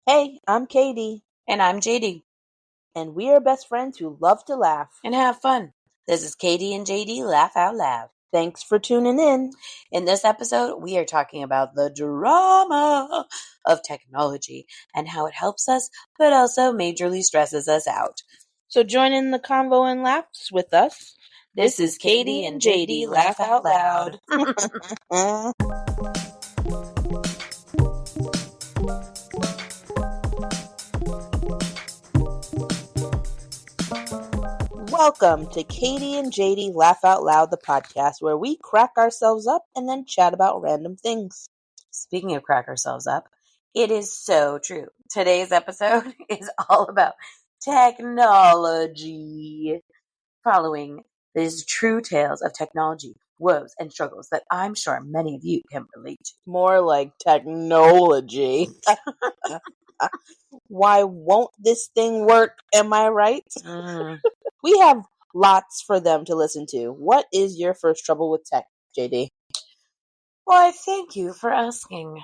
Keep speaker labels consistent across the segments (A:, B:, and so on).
A: Hey, I'm Katie,
B: And I'm JD.
A: and we are best friends who love to laugh.
B: And have fun. This is Kay Dee and Jay Dee Laugh Out Loud.
A: Thanks for tuning in.
B: In this episode, we are talking about the drama of technology and how it helps us, but also majorly stresses us out.
A: So join in the convo and laughs with us.
B: This is Kay Dee and Jay Dee Laugh Out Loud.
A: Welcome to Katie and JD Laugh Out Loud, the podcast where we crack ourselves up and then chat about random things.
B: Speaking of crack ourselves up, it is so true. Today's episode is all about technology, following these true tales of technology, woes, and struggles that I'm sure many of you can relate to.
A: More like technology. Why won't this thing work? Am I right? We have lots for them to listen to. What is your first trouble with tech, JD?
B: Why, thank you for asking,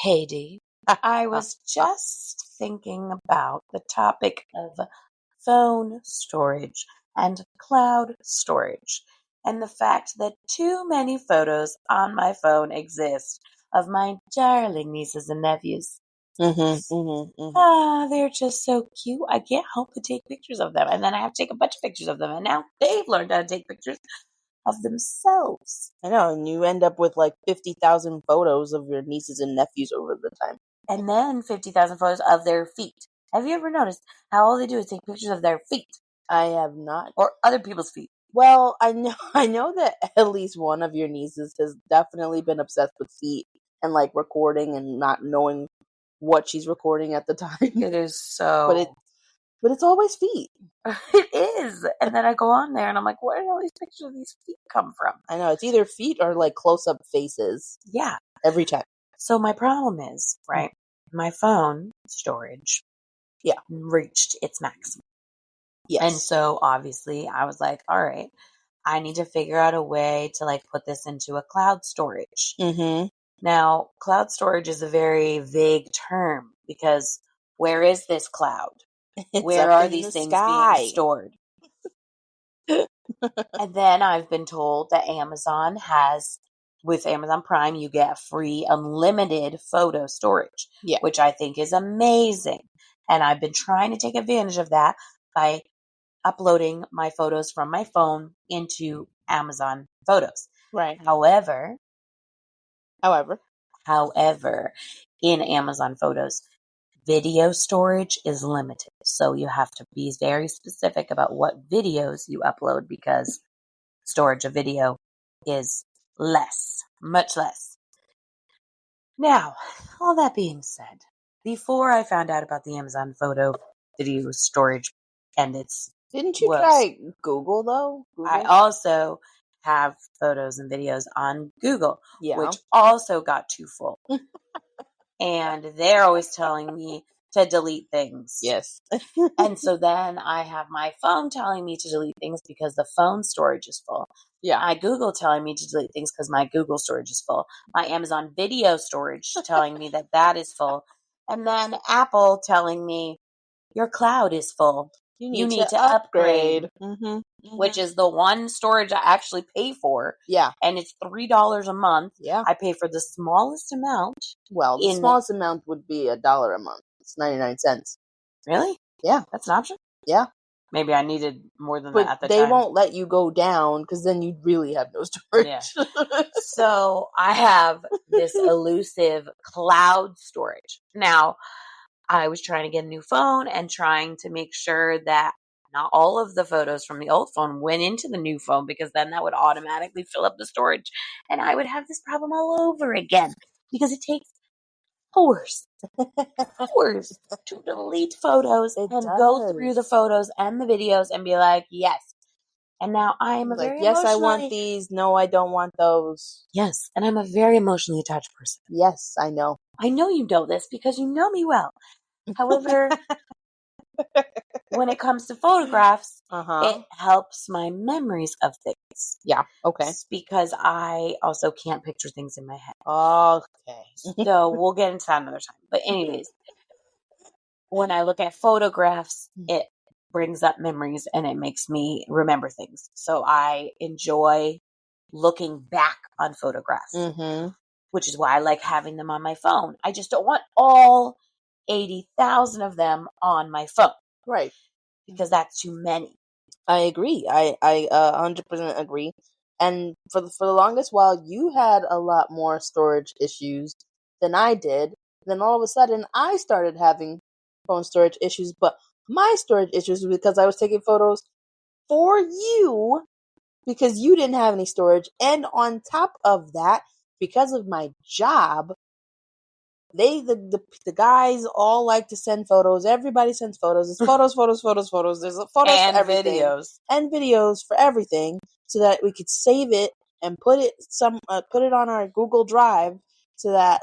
B: Katie. I was just thinking about the topic of phone storage and cloud storage, and the fact that too many photos on my phone exist of my darling nieces and nephews. They're just so cute. I can't help but take pictures of them, and then I have to take a bunch of pictures of them, and now they've learned how to take pictures of themselves.
A: I know, and you end up with like 50,000 photos of your nieces and nephews over the time.
B: And then 50,000 photos of their feet. Have you ever noticed how all they do is take pictures of their feet?
A: I have not.
B: Or other people's feet.
A: Well, I know that at least one of your nieces has definitely been obsessed with feet and like recording and not knowing what she's recording at the time.
B: It is so...
A: But it's always feet.
B: It is. And then I go on there and I'm like, where did all these pictures of these feet come from?
A: I know, it's either feet or like close-up faces.
B: Yeah.
A: Every time.
B: So my problem is, right, my phone storage reached its maximum.
A: Yes.
B: And so obviously I was like, all right, I need to figure out a way to like put this into a cloud storage.
A: Mm-hmm.
B: Now, cloud storage is a very vague term because where is this cloud? Where are these things being stored? And then I've been told that Amazon has, with Amazon Prime, you get free unlimited photo storage, which I think is amazing. And I've been trying to take advantage of that by uploading my photos from my phone into Amazon Photos.
A: Right.
B: However, in Amazon Photos, video storage is limited. So you have to be very specific about what videos you upload because storage of video is less, much less. Now, all that being said, before I found out about the Amazon photo video storage and its
A: Didn't you try Google though?
B: I also have photos and videos on Google, which also got too full. And they're always telling me to delete things.
A: Yes.
B: And so then I have my phone telling me to delete things because the phone storage is full.
A: Yeah.
B: My Google telling me to delete things because my Google storage is full. My Amazon video storage telling me that that is full. And then Apple telling me your cloud is full. You need to upgrade. Which is the one storage I actually pay for.
A: Yeah.
B: And it's $3 a month.
A: Yeah.
B: I pay for the smallest amount.
A: Well, the smallest amount would be $1 a month. It's 99 cents.
B: Really?
A: Yeah.
B: That's an option?
A: Yeah.
B: Maybe I needed more than
A: but
B: that at the time.
A: They won't let you go down because then you'd really have no storage.
B: Yeah. So I have this elusive cloud storage. Now, I was trying to get a new phone and trying to make sure that not all of the photos from the old phone went into the new phone because then that would automatically fill up the storage. And I would have this problem all over again because it takes hours to delete photos go through the photos and the videos and be like, yes. And now I am a very
A: yes, I want these. No, I don't want those.
B: Yes, and I'm a very emotionally attached person.
A: Yes, I know.
B: I know you know this because you know me well. However, when it comes to photographs, it helps my memories of things.
A: Yeah, okay.
B: Because I also can't picture things in my head.
A: Okay.
B: So we'll get into that another time. But anyways, when I look at photographs, it brings up memories and it makes me remember things. So I enjoy looking back on photographs, which is why I like having them on my phone. I just don't want all 80,000 of them on my phone.
A: Right.
B: Because that's too many.
A: I agree. I 100% agree. And for the longest while, you had a lot more storage issues than I did. Then all of a sudden, I started having phone storage issues. But my storage issues was because I was taking photos for you because you didn't have any storage. And on top of that, because of my job, the guys all like to send photos. Everybody sends photos. It's photos. There's photos
B: and
A: for everything. Videos for everything, so that we could save it and put it on our Google Drive, so that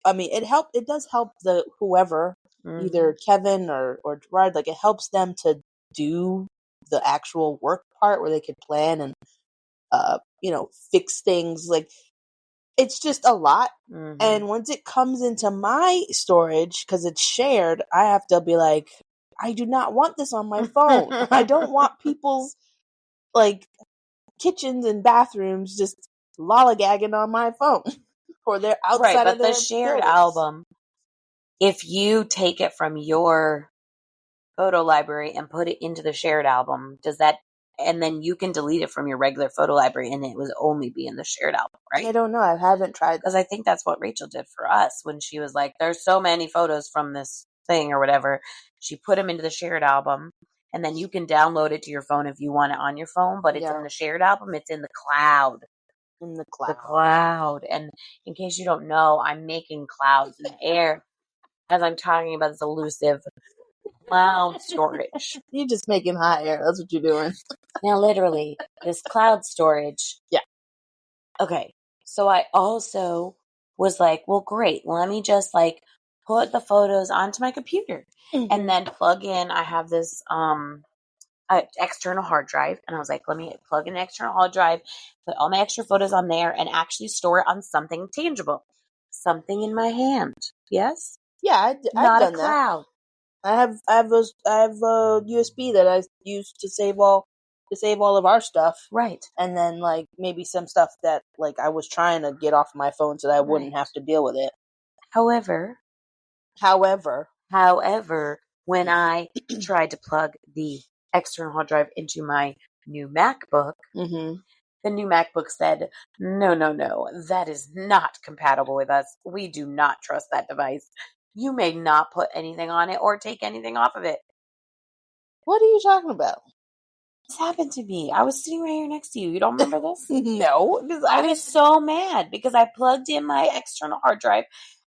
A: it does help the whoever, either Kevin or Gerard, like it helps them to do the actual work part where they could plan and fix things. Like, it's just a lot. And once it comes into my storage, because it's shared, I have to be like, I do not want this on my phone. I don't want people's kitchens and bathrooms just lollygagging on my phone, or they're outside of their
B: the shared
A: buildings.
B: album, if you take it from your photo library and put it into the shared album, and then you can delete it from your regular photo library and it would only be in the shared album, right?
A: I don't know. I haven't tried.
B: Because I think that's what Rachel did for us when she was like, there's so many photos from this thing or whatever. She put them into the shared album, and then you can download it to your phone if you want it on your phone, but it's in the shared album. It's in the cloud. The cloud. And in case you don't know, I'm making clouds in the air as I'm talking about this elusive cloud storage.
A: You're just making hot air. That's what you're doing.
B: Now, literally, this cloud storage.
A: Yeah.
B: Okay. So I also was like, well, great. Let me just put the photos onto my computer and then plug in. I have this external hard drive, and I was like, let me plug in an external hard drive, put all my extra photos on there, and actually store it on something tangible, something in my hand. Yes.
A: Yeah, I've
B: not
A: done
B: a cloud.
A: That. I have a USB that I use to save all of our stuff.
B: Right.
A: And then maybe some stuff that I was trying to get off my phone so that I wouldn't have to deal with it.
B: However, when I tried to plug the external hard drive into my new MacBook, the new MacBook said, no, that is not compatible with us. We do not trust that device. You may not put anything on it or take anything off of it.
A: What are you talking about?
B: This happened to me. I was sitting right here next to you. You don't remember this?
A: No.
B: I was so mad because I plugged in my external hard drive.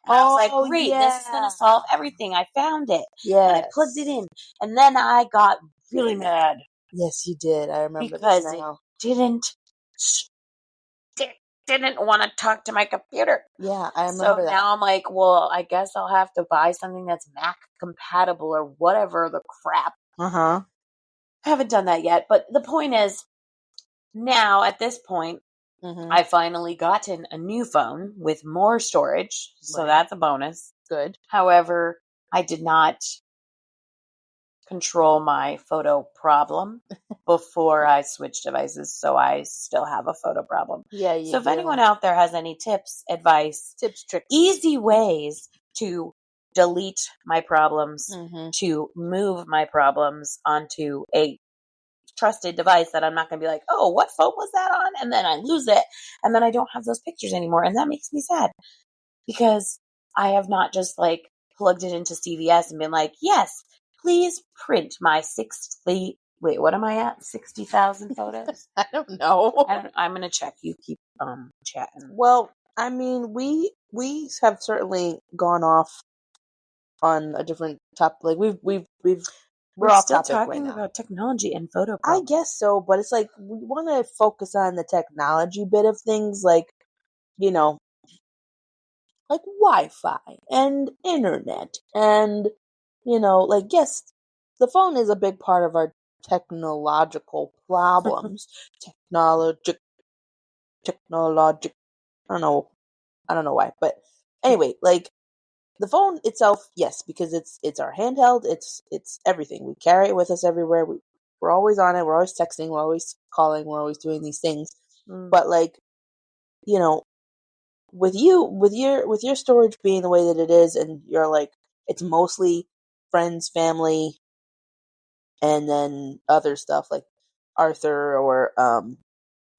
B: And I was like, great, this is going to solve everything. I found it.
A: Yeah.
B: And I plugged it in. And then I got really mad.
A: Yes, you did. I remember
B: because
A: this now.
B: it didn't want to talk to my computer.
A: Yeah, I remember that.
B: So now I'm like, well, I guess I'll have to buy something that's Mac compatible or whatever the crap. I haven't done that yet. But the point is, now at this point, I finally gotten a new phone with more storage. So that's a bonus.
A: Good.
B: However, I did not control my photo problem before I switched devices, so I still have a photo problem.
A: Yeah.
B: So if anyone out there has any tips, advice, tricks, easy ways to delete my problems, to move my problems onto a trusted device that I'm not going to be like, oh, what phone was that on? And then I lose it, and then I don't have those pictures anymore, and that makes me sad because I have not just plugged it into CVS and been like, yes, please print my 60,000 photos?
A: I don't know.
B: I'm going to check. You keep chatting.
A: Well, I mean, we have certainly gone off on a different topic. We're
B: still talking about technology and photo problems.
A: I guess so, but it's we want to focus on the technology bit of things, like Wi-Fi and internet, and yes, the phone is a big part of our technological problems. Technologic. I don't know why, but anyway, the phone itself, yes, because it's our handheld. It's everything. We carry it with us everywhere. We're always on it. We're always texting. We're always calling. We're always doing these things. But like, you know, with your storage being the way that it is, and you're like, it's mostly friends, family, and then other stuff like Arthur or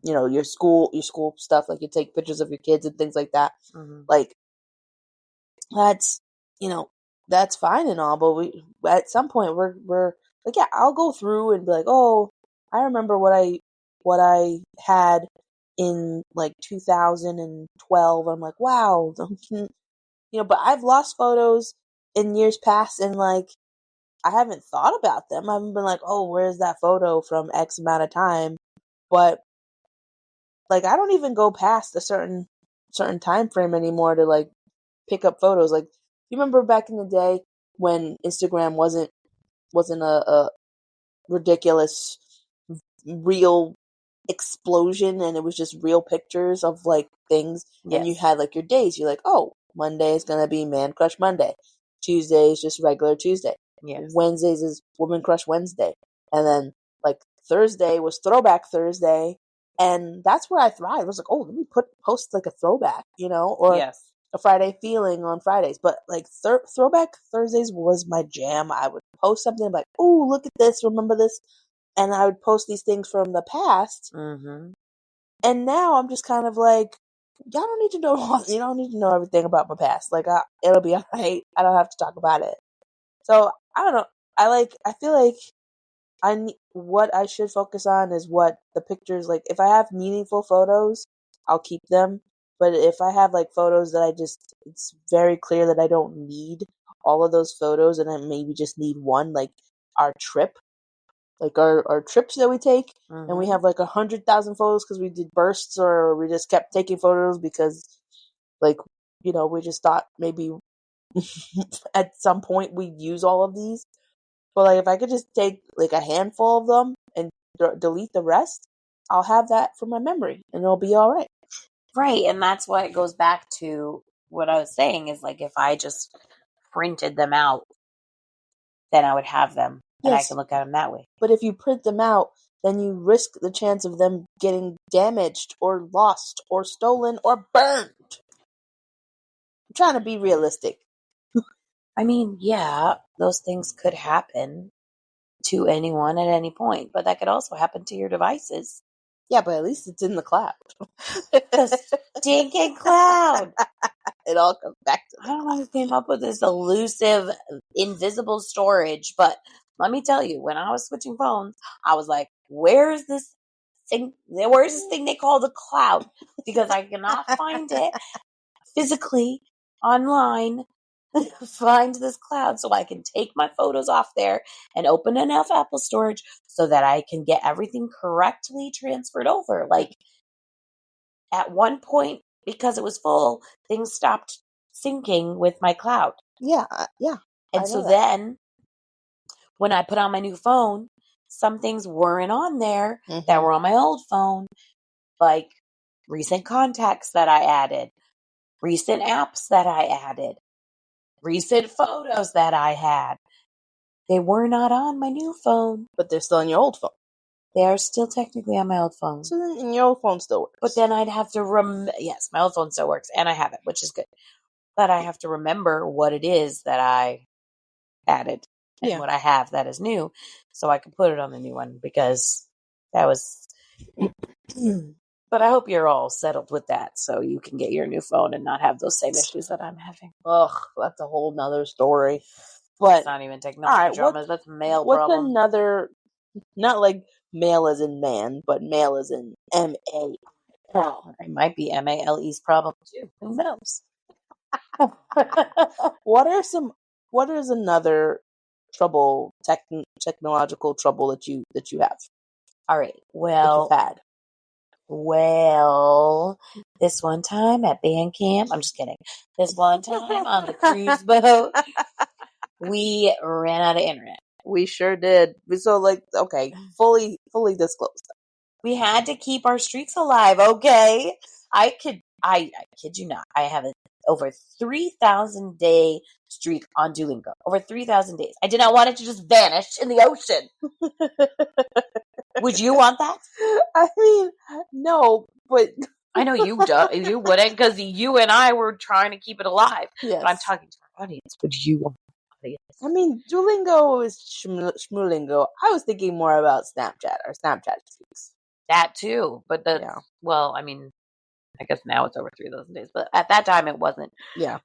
A: your school stuff, like you take pictures of your kids and things like that. Like that's that's fine and all, but we at some point we're like, yeah, I'll go through and be like, oh, I remember what I had in like 2012. I'm like, wow, but I've lost photos in years past, and like I haven't thought about them. I haven't been like, oh, where's that photo from X amount of time? But like I don't even go past a certain time frame anymore to like pick up photos. Like, you remember back in the day when Instagram wasn't a ridiculous real explosion, and it was just real pictures of like things, and you had like your days. You're like, oh, Monday is gonna be Man Crush Monday, Tuesday is just regular Tuesday, Wednesdays is Woman Crush Wednesday, and then like Thursday was Throwback Thursday, and that's where I thrived. I was like, oh, let me post like a throwback, or a Friday feeling on Fridays. But like Throwback Thursdays was my jam. I would post something like, oh, look at this, remember this? And I would post these things from the past. And now I'm just kind of like, y'all don't need to know, you don't need to know everything about my past. Like, it'll be all right. I don't have to talk about it. So I don't know. I feel like what I should focus on is what the pictures, like if I have meaningful photos, I'll keep them. But if I have like photos that it's very clear that I don't need all of those photos, and I maybe just need one, like our trip, like our trips that we take, and we have like 100,000 photos because we did bursts, or we just kept taking photos because like, we just thought maybe at some point we'd use all of these. But like if I could just take like a handful of them and delete the rest, I'll have that for my memory, and it'll be all right.
B: Right, and that's why it goes back to what I was saying is like if I just printed them out, then I would have them, and I can look at them that way.
A: But if you print them out, then you risk the chance of them getting damaged or lost or stolen or burned. I'm trying to be realistic.
B: I mean, yeah, those things could happen to anyone at any point, but that could also happen to your devices.
A: Yeah, but at least it's in the cloud.
B: The stinking cloud.
A: It all comes back to
B: I don't know who came up with this elusive, invisible storage, but let me tell you, when I was switching phones, I was like, where's this thing they call the cloud? Because I cannot find it physically online. Find this cloud so I can take my photos off there and open enough Apple storage so that I can get everything correctly transferred over. Like at one point, because it was full, things stopped syncing with my cloud.
A: Yeah.
B: And so then when I put on my new phone, some things weren't on there that were on my old phone, like recent contacts that I added, recent apps that I added, recent photos that I had. They were not on my new phone.
A: But they're still on your old phone.
B: They are still technically on my old phone.
A: So then your old phone still works.
B: But then I'd have to yes, my old phone still works, and I have it, which is good. But I have to remember what it is that I added and what I have that is new, so I can put it on the new one, because that was... But I hope you're all settled with that, so you can get your new phone and not have those same issues that I'm having.
A: Ugh, that's a whole nother story. But
B: it's not even technology dramas. That's male
A: what's
B: problem.
A: Another, not like male as in man, but male as in M-A.
B: Oh, it might be MALE's problem too. Who knows?
A: What is another technological trouble that you have?
B: All right. Well, this one time at band camp, I'm just kidding. This one time on the cruise boat, we ran out of internet.
A: We sure did. So like, okay, fully disclosed.
B: We had to keep our streaks alive. Okay. I kid you not. I have a over 3,000 day streak on Duolingo. Over 3,000 days. I did not want it to just vanish in the ocean. Would you want that?
A: I mean, no, but
B: I know you wouldn't, because you and I were trying to keep it alive.
A: yes.
B: But I'm talking to our audience. Would you want the audience?
A: I mean, Duolingo is Schmoolingo. I was thinking more about Snapchat or Snapchat streaks.
B: That too, but well, I mean, I guess now it's over 3,000 days, but at that time it wasn't.
A: Yeah.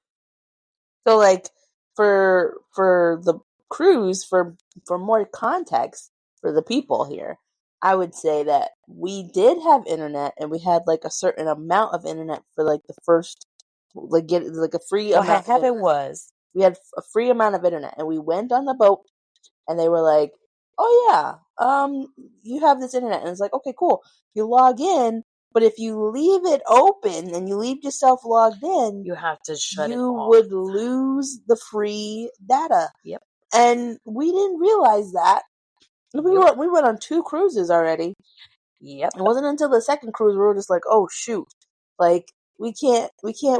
A: So like for the cruise, for more context for the people here, I would say that we did have internet, and we had like a certain amount of internet for like the first, like get like a free amount.
B: What happened was
A: we had a free amount of internet, and we went on the boat, and they were like, "Oh yeah, you have this internet," and it's like, "Okay, cool." You log in, but if you leave it open and you leave yourself logged in,
B: you have to shut it off.
A: You would lose the free data.
B: Yep.
A: And we didn't realize that. We went on 2 cruises already.
B: Yep.
A: It wasn't until the second cruise we were just like, "Oh shoot, like we don't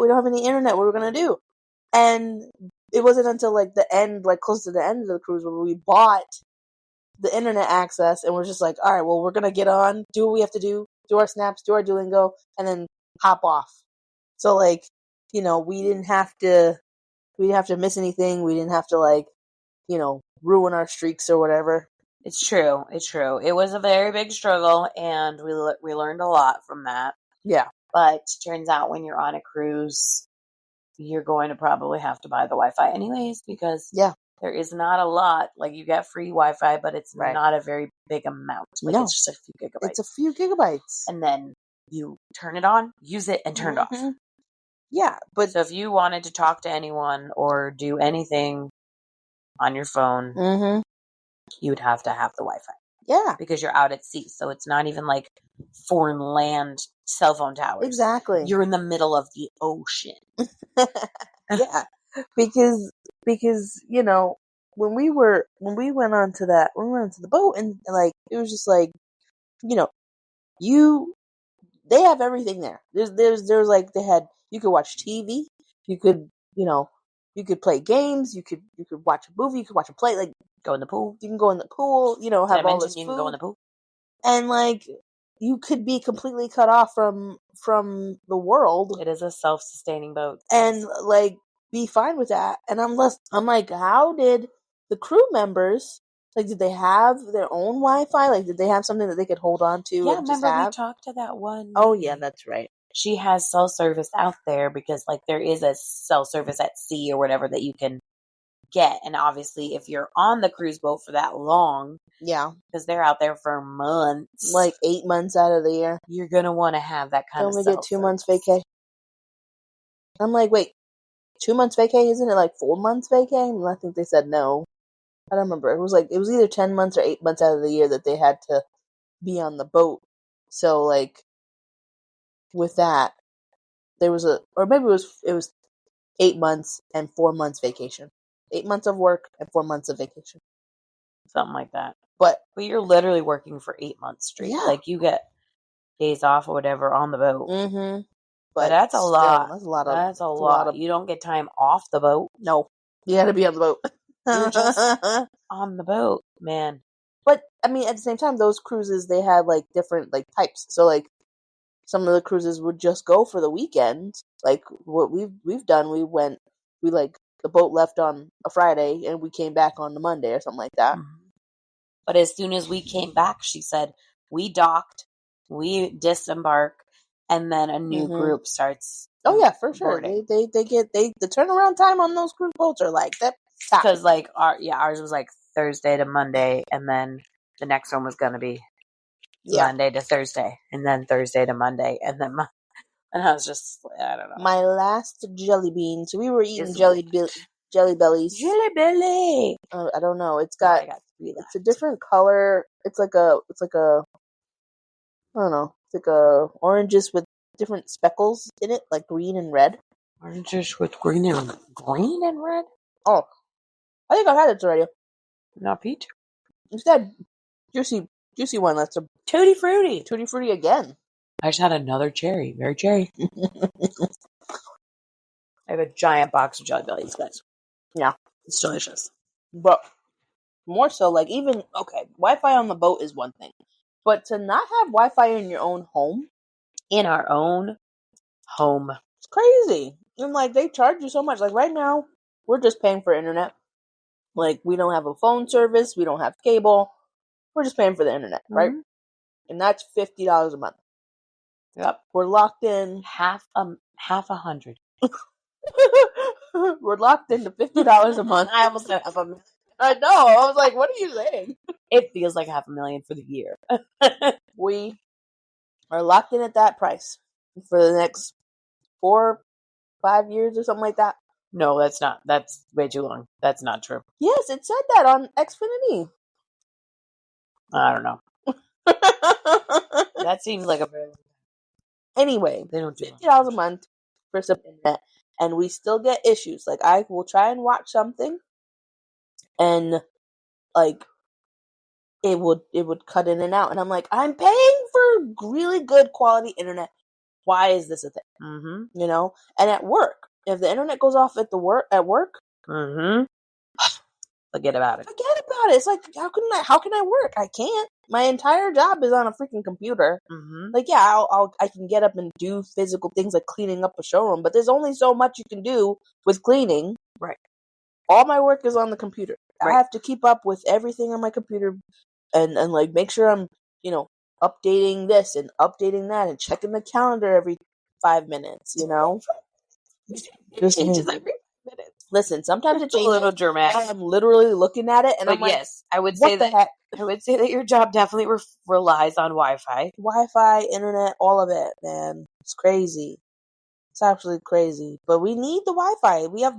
A: have any internet. What are we gonna do?" And it wasn't until like the end, like close to the end of the cruise, where we bought the internet access, and we're just like, "All right, well, we're gonna get on, do what we have to do our snaps, do our Duolingo, and then hop off." So like, we didn't have to miss anything. We didn't have to like, ruin our streaks or whatever.
B: It's true. It was a very big struggle, and we learned a lot from that.
A: Yeah.
B: But turns out when you're on a cruise, you're going to probably have to buy the Wi-Fi anyways, because there is not a lot. Like, you get free Wi-Fi, but it's not a very big amount. Like, it's just a few gigabytes.
A: It's a few gigabytes.
B: And then you turn it on, use it, and turn it off.
A: Yeah, but
B: so if you wanted to talk to anyone or do anything on your phone, you would have to have the Wi-Fi.
A: Yeah.
B: Because you're out at sea, so it's not even like foreign land cell phone towers.
A: Exactly.
B: You're in the middle of the ocean.
A: Yeah. Because when we went onto the boat, and like it was just like, they have everything there. There's like, you could watch TV, you could play games, you could watch a movie, you could watch a play, like
B: go in the pool.
A: You can go in the pool, have all this food.
B: You can go in the pool.
A: And like, you could be completely cut off from the world.
B: It is a self-sustaining boat.
A: And like, be fine with that. And I'm like, how did the crew members, like, did they have their own Wi-Fi? Like, did they have something that they could hold on to?
B: Yeah,
A: and
B: remember
A: we
B: talked to that one.
A: Oh yeah, that's right.
B: She has cell service out there, because like there is a cell service at sea or whatever that you can get. And obviously if you're on the cruise boat for that long, because they're out there for months,
A: like 8 months out of the year,
B: you're gonna want to have that kind of
A: only get 2 months vacay. I'm like, wait, 2 months vacay? Isn't it like 4 months vacay? And I think they said no. I don't remember. It was either 10 months or 8 months out of the year that they had to be on the boat. So like, with that, there was or maybe it was 8 months and 4 months vacation. 8 months of work and 4 months of vacation.
B: Something like that.
A: But
B: you're literally working for 8 months straight. Yeah. Like, you get days off or whatever on the boat.
A: Mm-hmm.
B: But that's a lot.
A: That's a lot.
B: You don't get time off the boat.
A: No. You gotta be on the boat.
B: You're just on the boat, man.
A: But I mean, at the same time, those cruises, they had like different like types. So like, some of the cruises would just go for the weekend. Like what we've done, the boat left on a Friday and we came back on the Monday or something like that.
B: Mm-hmm. But as soon as we came back, she said, we docked, we disembark, and then a new group starts.
A: Oh yeah, for sure. Boarding. They the turnaround time on those cruise boats are like that.
B: Because like ours was like Thursday to Monday, and then the next one was going to be Monday to Thursday, and then Thursday to Monday, and then and I was just, I don't know.
A: My last jelly bean. So we were eating jelly bellies. Jelly belly. I don't know. It's got it's a different color. It's like a I don't know. It's like a oranges with different speckles in it, like green and red.
B: Oranges with green and red?
A: Oh, I think I've had it already.
B: Not peach.
A: It's that juicy one. That's a
B: tutti frutti.
A: Tutti frutti again.
B: I just had another cherry. Very cherry. I have a giant box of Jelly Bellies, guys.
A: Yeah.
B: It's delicious.
A: But more so, like, even, okay, Wi-Fi on the boat is one thing. But to not have Wi-Fi in your own home,
B: In our own home.
A: it's crazy. And, like, they charge you so much. Like, right now, we're just paying for internet. Like, we don't have a phone service. We don't have cable. We're just paying for the internet, right?
B: Mhm.
A: And that's $50 a month.
B: Yep.
A: We're locked in.
B: Half $100.
A: We're locked into $50 a month.
B: I almost said $500,000.
A: I know. I was like, what are you saying?
B: It feels like $500,000 for the year.
A: We are locked in at that price for the next 4-5 years or something like that.
B: No, that's not. That's way too long. That's not true.
A: Yes, it said that on Xfinity.
B: I don't know. That seems like a very...
A: Anyway,
B: They don't do
A: $50 a month for some internet, and we still get issues. Like, I will try and watch something, and like it would cut in and out, and I'm like, I'm paying for really good quality internet. Why is this a thing?
B: Mm-hmm.
A: You know, and at work, if the internet goes off at work,
B: Mm-hmm. Forget about it.
A: forget about it. It's like, how can I work? I can't. My entire job is on a freaking computer.
B: Mm-hmm.
A: Like, yeah, I can get up and do physical things like cleaning up a showroom, but there's only so much you can do with cleaning.
B: Right.
A: All my work is on the computer.
B: Right.
A: I have to keep up with everything on my computer and like make sure I'm, updating this and updating that and checking the calendar every 5 minutes,
B: It changes every minute.
A: Listen, sometimes it
B: It's a
A: changes.
B: little dramatic.
A: I'm literally looking at it and
B: But
A: I'm like,
B: yes, I would
A: what
B: say
A: the
B: that
A: heck?
B: I would say that your job definitely relies on Wi-Fi.
A: Wi-Fi, internet, all of it, man. It's crazy. It's absolutely crazy. But we need the Wi-Fi. We have,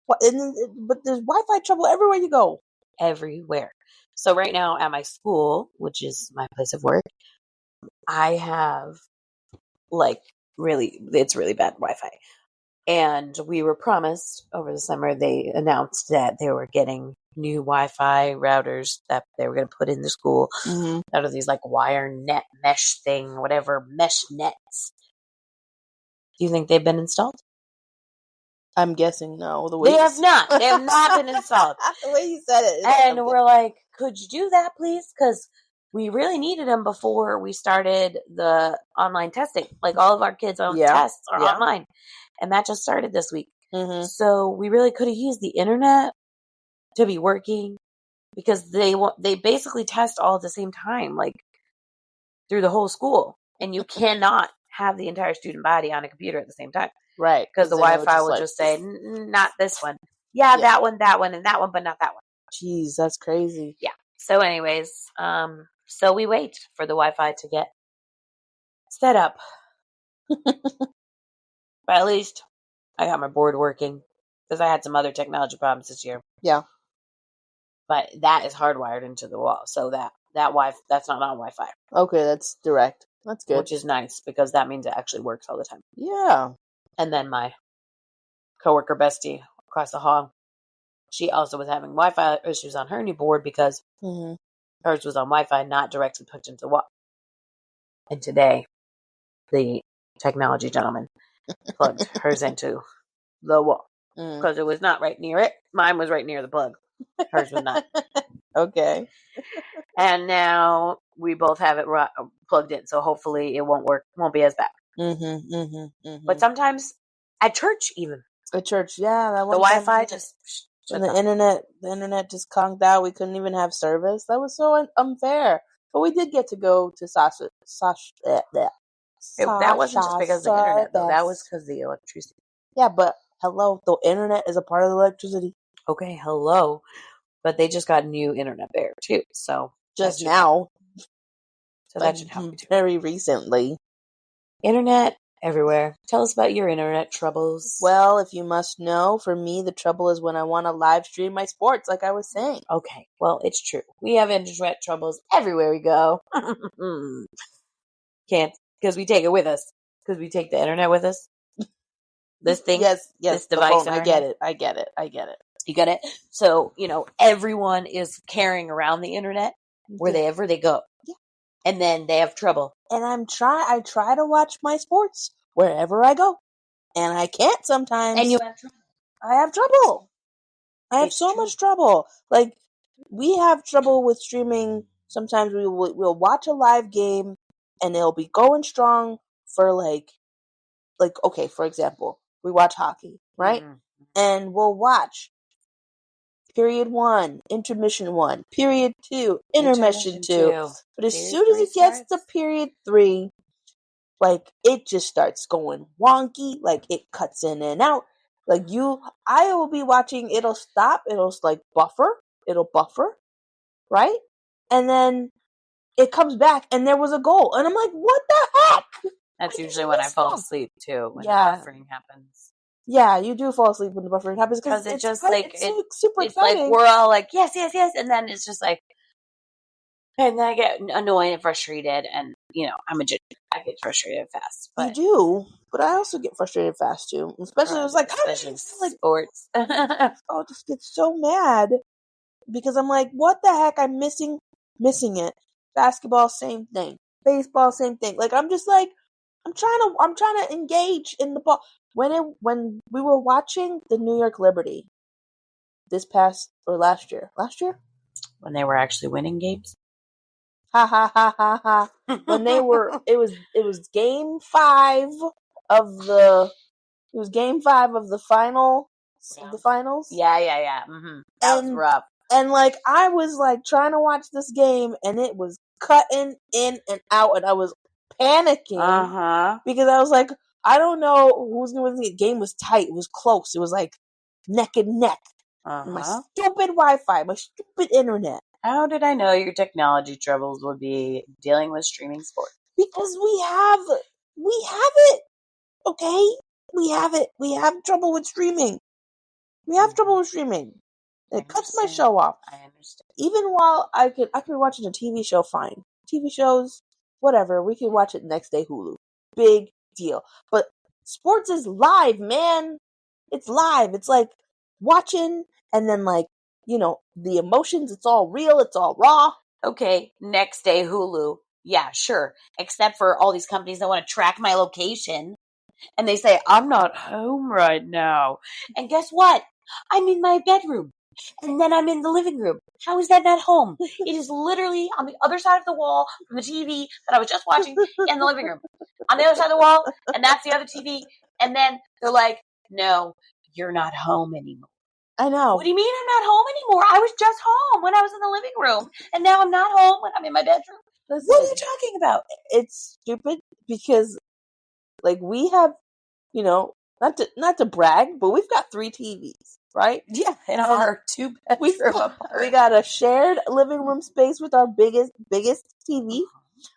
A: but there's Wi-Fi trouble everywhere you go.
B: Everywhere. So right now at my school, which is my place of work, I have it's really bad Wi-Fi. And we were promised over the summer, they announced that they were getting new Wi-Fi routers that they were going to put in the school out of these like wire net mesh thing, whatever, mesh nets. Do you think they've been installed?
A: I'm guessing no.
B: They have not. They have not been installed.
A: The way you said it.
B: And we're like, could you do that, please? Because we really needed them before we started the online testing. Like all of our kids' own tests are online. And that just started this week.
A: Mm-hmm.
B: So we really could have used the internet to be working because they basically test all at the same time, like through the whole school. And you cannot have the entire student body on a computer at the same time.
A: Right.
B: Because the Wi-Fi will just say, not this one. Yeah, that one, and that one, but not that one.
A: Jeez, that's crazy.
B: Yeah. So anyways, so we wait for the Wi-Fi to get set up. But at least I got my board working because I had some other technology problems this year.
A: Yeah.
B: But that is hardwired into the wall. So that's not on Wi-Fi.
A: Okay, that's direct. That's good.
B: Which is nice because that means it actually works all the time.
A: Yeah.
B: And then my coworker bestie across the hall, she also was having Wi-Fi issues on her new board because hers was on Wi-Fi, not directly put into the wall. And today, the technology gentleman plugged hers into the wall because it was not right near it. Mine was right near the plug. Hers was not.
A: Okay.
B: And now we both have it plugged in, so hopefully it won't be as bad. But sometimes at church, even
A: at church, yeah, that
B: the Wi-Fi just
A: and the internet just conked out. We couldn't even have service. That was so unfair. But we did get to go to Sasha.
B: That wasn't just because of the internet, though. That was because of the electricity.
A: Yeah, but hello, the internet is a part of the electricity.
B: Okay, hello. But they just got new internet there, too. So
A: just now.
B: So that should help.
A: Very recently.
B: Internet everywhere. Tell us about your internet troubles.
A: Well, if you must know, for me, the trouble is when I want to live stream my sports, like I was saying.
B: Okay, well, it's true. We have internet troubles everywhere we go. Can't, because we take it with us. Because we take the internet with us. This thing,
A: yes,
B: this device.
A: I get it.
B: You get it? So, everyone is carrying around the internet wherever they go.
A: Yeah.
B: And then they have trouble.
A: And I try to watch my sports wherever I go. and I can't sometimes.
B: And you have trouble.
A: I have trouble. I have
B: It's
A: so
B: true.
A: much trouble. Like, we have trouble with streaming. Sometimes we'll watch a live game and it'll be going strong for like, okay, for example, we watch hockey, right?
B: Mm-hmm.
A: And we'll watch period 1, intermission 1, period 2, intermission 2. But as
B: Period
A: soon as
B: 3
A: it gets
B: starts.
A: to period 3, like, it just starts going wonky. Like, it cuts in and out. Like, I will be watching, it'll stop, it'll like buffer, right? And then it comes back and there was a goal. And I'm like, what the heck?
B: That's usually when I fall asleep too, when
A: Yeah.
B: buffering happens.
A: Yeah, you do fall asleep when the buffering happens because
B: it's just
A: it's super
B: it's
A: exciting.
B: like we're all like, yes, yes, yes. And then it's just like, and then I get annoyed and frustrated. And, I get frustrated fast. But
A: you do, but I also get frustrated fast too. Especially, it was like,
B: especially sports.
A: I'll just get so mad because I'm like, what the heck? I'm missing it. Basketball, same thing. Baseball, same thing. Like, I'm just like, I'm trying to engage in the ball. When we were watching the New York Liberty last year,
B: when they were actually winning games.
A: Ha ha ha ha ha. When they were, it was game 5 of the, final, of the finals.
B: Yeah. Mm-hmm. That was rough.
A: And like, I was like trying to watch this game and it was cutting in and out and I was panicking because I was like, I don't know who's going to win. The game was tight. It was close. It was like neck and neck. My stupid Wi-Fi, my stupid internet.
B: How did I know your technology troubles would be dealing with streaming sports?
A: Because we have it. Okay? We have it. We have trouble with streaming. It cuts my show off.
B: I understand.
A: Even while I could be watching a TV show, fine. TV shows, whatever. We can watch it next day, Hulu. Big deal. But sports is live, man. It's live. It's like watching and then like, the emotions, it's all real, it's all raw.
B: Okay, next day Hulu. Yeah, sure. Except for all these companies that want to track my location. And they say, I'm not home right now. And guess what? I'm in my bedroom. And then I'm in the living room. How is that not home? It is literally on the other side of the wall from the TV that I was just watching in the living room. On the other side of the wall, and that's the other TV. And then they're like, no, you're not home anymore.
A: I know.
B: What do you mean I'm not home anymore? I was just home when I was in the living room. And now I'm not home when I'm in my bedroom.
A: Listen,
B: what are you talking about?
A: It's stupid because, like, we have, not to brag, but we've got 3 TVs, right?
B: Yeah, in our 2-bedroom apartment.
A: We got a shared living room space with our biggest TV.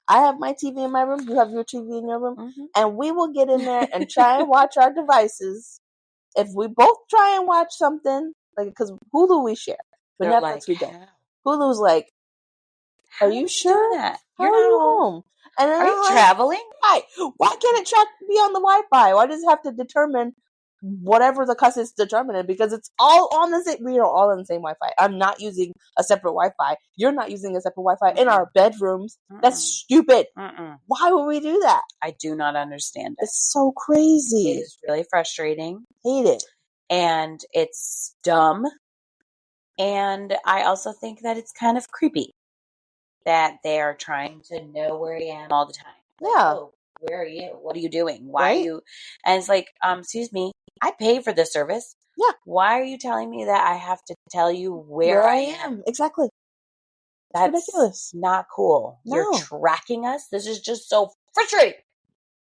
A: I have my TV in my room. You have your TV in your room. Mm-hmm. And we will get in there and try and watch our devices. If we both try and watch something, like, because Hulu we share, but Netflix like, we don't. Hulu's like, are you sure?
B: That?
A: You're not home. And then
B: are you traveling?
A: Why? Why can't it be on the Wi-Fi? Why does it have to determine whatever the cuss is determining? Because it's all on the same. We are all on the same Wi-Fi. I'm not using a separate Wi-Fi. You're not using a separate Wi-Fi in our bedrooms. That's stupid. Why would we do that?
B: I do not understand it.
A: It's so crazy.
B: It is really frustrating.
A: Hate it.
B: And it's dumb. And I also think that it's kind of creepy that they are trying to know where I am all the time. Like,
A: yeah.
B: Oh, where are you? What are you doing? Why are you? And it's like, excuse me, I pay for this service.
A: Yeah.
B: Why are you telling me that I have to tell you where I am?
A: Exactly.
B: That's
A: ridiculous.
B: Not cool.
A: No.
B: You're tracking us. This is just so frustrating.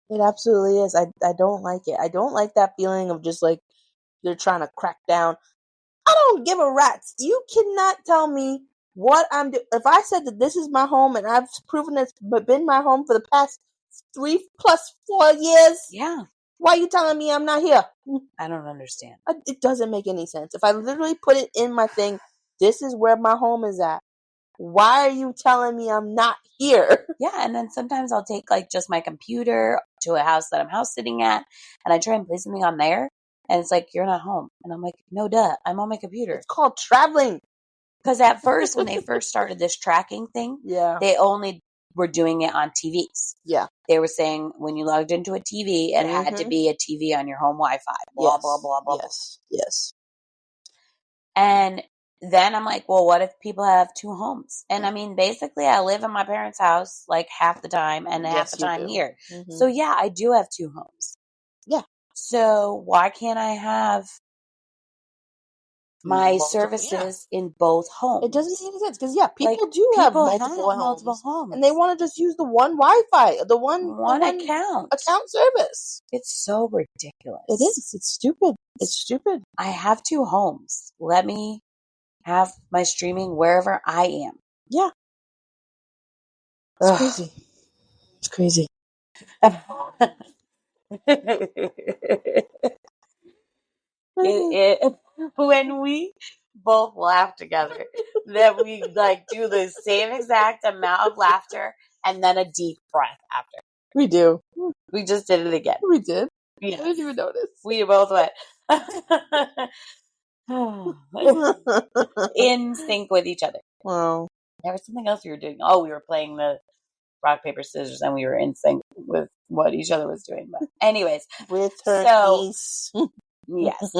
A: It absolutely is. I don't like it. I don't like that feeling of just like they're trying to crack down. I don't give a rat's. You cannot tell me what I'm doing. If I said that this is my home and I've proven it's been my home for the past 3 + 4 years.
B: Yeah.
A: Why are you telling me I'm not here?
B: I don't understand.
A: It doesn't make any sense. If I literally put it in my thing, this is where my home is at. Why are you telling me I'm not here?
B: Yeah, and then sometimes I'll take like just my computer to a house that I'm house sitting at, and I try and play something on there, and it's like, you're not home. And I'm like, no duh, I'm on my computer.
A: It's called traveling.
B: Because at first, when they first started this tracking thing, they only were doing it on TVs.
A: Yeah.
B: They were saying when you logged into a TV, it had to be a TV on your home Wi-Fi. Blah, blah, blah, blah.
A: Yes.
B: And then I'm like, well, what if people have two homes? And I mean, basically, I live in my parents' house like half the time and half the time here. So yeah, I do have two homes.
A: Yeah.
B: So why can't I have my services in both homes?
A: It doesn't make any sense because people do have multiple homes, and they want to just use the one Wi-Fi, the one account service.
B: It's so ridiculous.
A: It is. It's stupid. It's stupid.
B: I have two homes. Let me have my streaming wherever I am.
A: Yeah. It's crazy. It's crazy.
B: When we both laugh together, that we like do the same exact amount of laughter and then a deep breath after.
A: We do.
B: We just did it again.
A: We did.
B: Yes.
A: I didn't even notice.
B: We both went in sync with each other.
A: Wow.
B: There was something else we were doing. Oh, we were playing the rock, paper, scissors, and we were in sync with what each other was doing. But anyways.
A: With her niece.
B: Yes.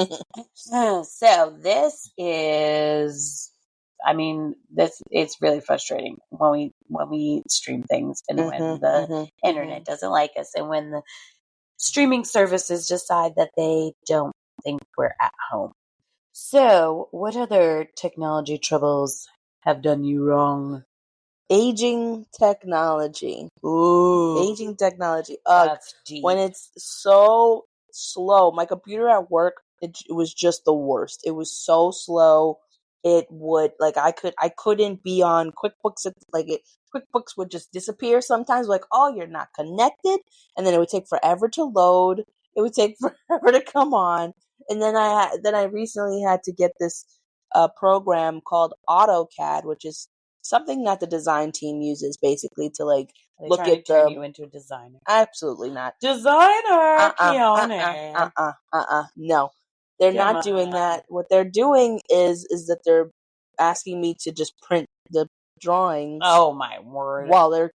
B: So this is, I mean, it's really frustrating when we stream things and when the internet doesn't like us and when the streaming services decide that they don't think we're at home. So what other technology troubles have done you wrong?
A: Aging technology.
B: Ooh.
A: Aging technology.
B: That's deep.
A: When it's so slow. My computer at work, it was just the worst. It was so slow. It would, like, I couldn't be on QuickBooks. QuickBooks would just disappear sometimes. Like, oh, you're not connected. And then it would take forever to load. It would take forever to come on. And then I recently had to get this program called AutoCAD, which is something that the design team uses basically to like look at
B: turn you into a designer.
A: Absolutely not.
B: Designer,
A: no. They're not doing that. What they're doing is that they're asking me to just print the drawings.
B: Oh my word.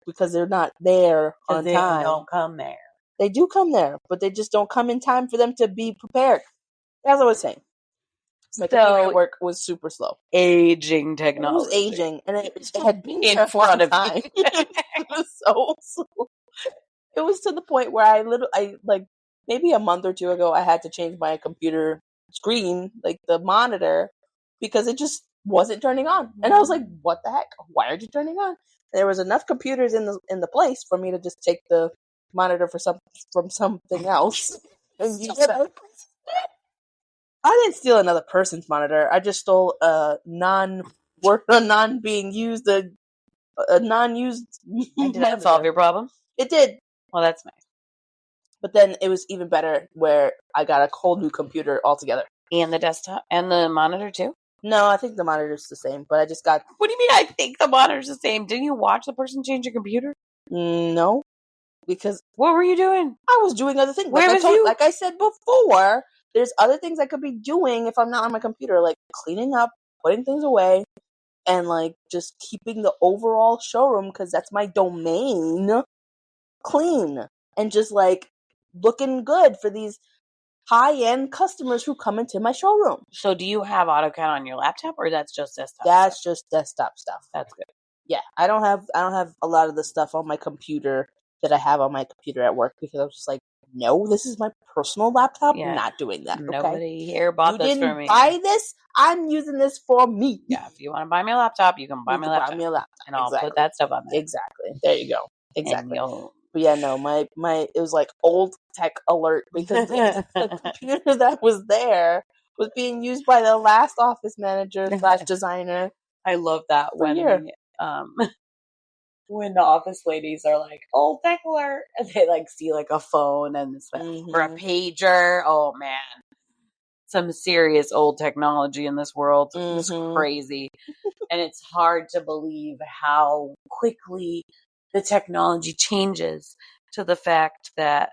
A: Because they're not there on time.
B: They don't come there.
A: They do come there, but they just don't come in time for them to be prepared. As I was saying. My computer at work was super slow.
B: Aging technology.
A: It was aging, and it had been
B: in front of
A: time. It was so slow. It was to the point where I maybe a month or two ago, I had to change my computer screen, like the monitor, because it just wasn't turning on. And I was like, "What the heck? Why aren't you turning on?" There was enough computers in the place for me to just take the monitor from something else and use that. I didn't steal another person's monitor. I just stole a non-used
B: And did that solve your problem?
A: It did.
B: Well, that's nice.
A: But then it was even better where I got a whole new computer altogether.
B: And the desktop and the monitor too?
A: No, I think the monitor's the same, but I just got...
B: What do you mean I think the monitor's the same? Didn't you watch the person change your computer?
A: No. Because...
B: What were you doing?
A: I was doing other things. Like I said before, there's other things I could be doing if I'm not on my computer, like cleaning up, putting things away, and like just keeping the overall showroom, because that's my domain, clean. And just like looking good for these high-end customers who come into my showroom.
B: So do you have AutoCAD on your laptop, or that's just desktop
A: That's
B: stuff?
A: just desktop stuff.
B: That's good.
A: Yeah, I don't have a lot of the stuff on my computer that I have on my computer at work, because I was just like, no, this is my personal laptop.
B: Yeah.
A: I'm not doing that.
B: Nobody here bought this for me.
A: You didn't buy this. I'm using this for me.
B: Yeah, if you want to buy me a laptop, you can buy me a laptop. And I'll put that stuff on there.
A: Exactly. There you go. Exactly.
B: But
A: yeah, no, my it was like old tech alert, because the computer that was there was being used by the last office manager / designer.
B: I love that when the office ladies are like, old tech alert, and they like see like a phone and or a pager. Oh man, some serious old technology in this world. It's crazy. And it's hard to believe how quickly the technology changes, to the fact that,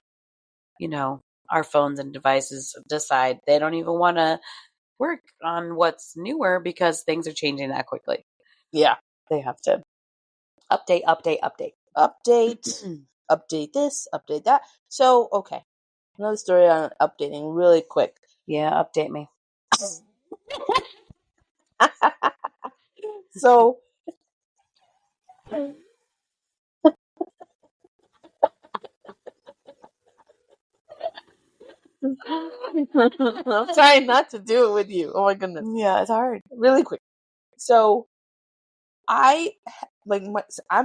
B: our phones and devices decide they don't even want to work on what's newer because things are changing that quickly.
A: Yeah.
B: They have to update.
A: update, update this, update that. So, okay. Another story on updating really quick.
B: Yeah, update me.
A: So, I'm trying not to do it with you. Oh my goodness.
B: Yeah, it's hard.
A: Really quick. So, I'm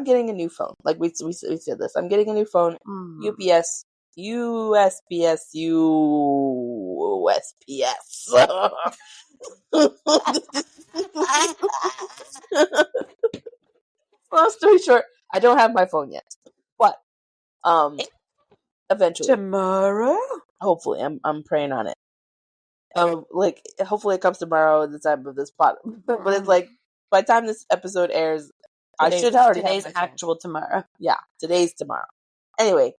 A: getting a new phone. Like we said this. I'm getting a new phone. UPS, USPS, USPS. Long story short, I don't have my phone yet, but eventually,
B: Tomorrow,
A: hopefully, I'm praying on it. Hopefully it comes tomorrow at the time of this plot. But it's like by the time this episode airs, I should already have
B: today's
A: my phone.
B: actual tomorrow.
A: Yeah, today's tomorrow. Anyway,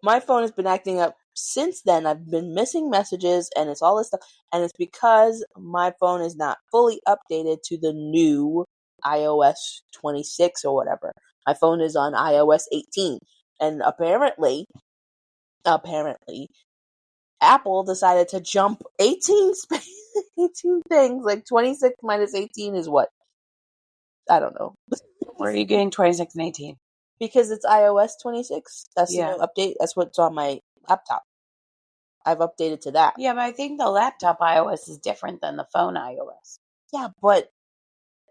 A: my phone has been acting up since then. I've been missing messages and it's all this stuff. And it's because my phone is not fully updated to the new iOS 26 or whatever. My phone is on iOS 18. And apparently, Apple decided to jump 18 things. Like 26 minus 18 is what? I don't know.
B: Where are you getting 26 and 18?
A: Because it's iOS 26. That's the new update. That's what's on my laptop. I've updated to that.
B: Yeah, but I think the laptop iOS is different than the phone iOS.
A: Yeah, but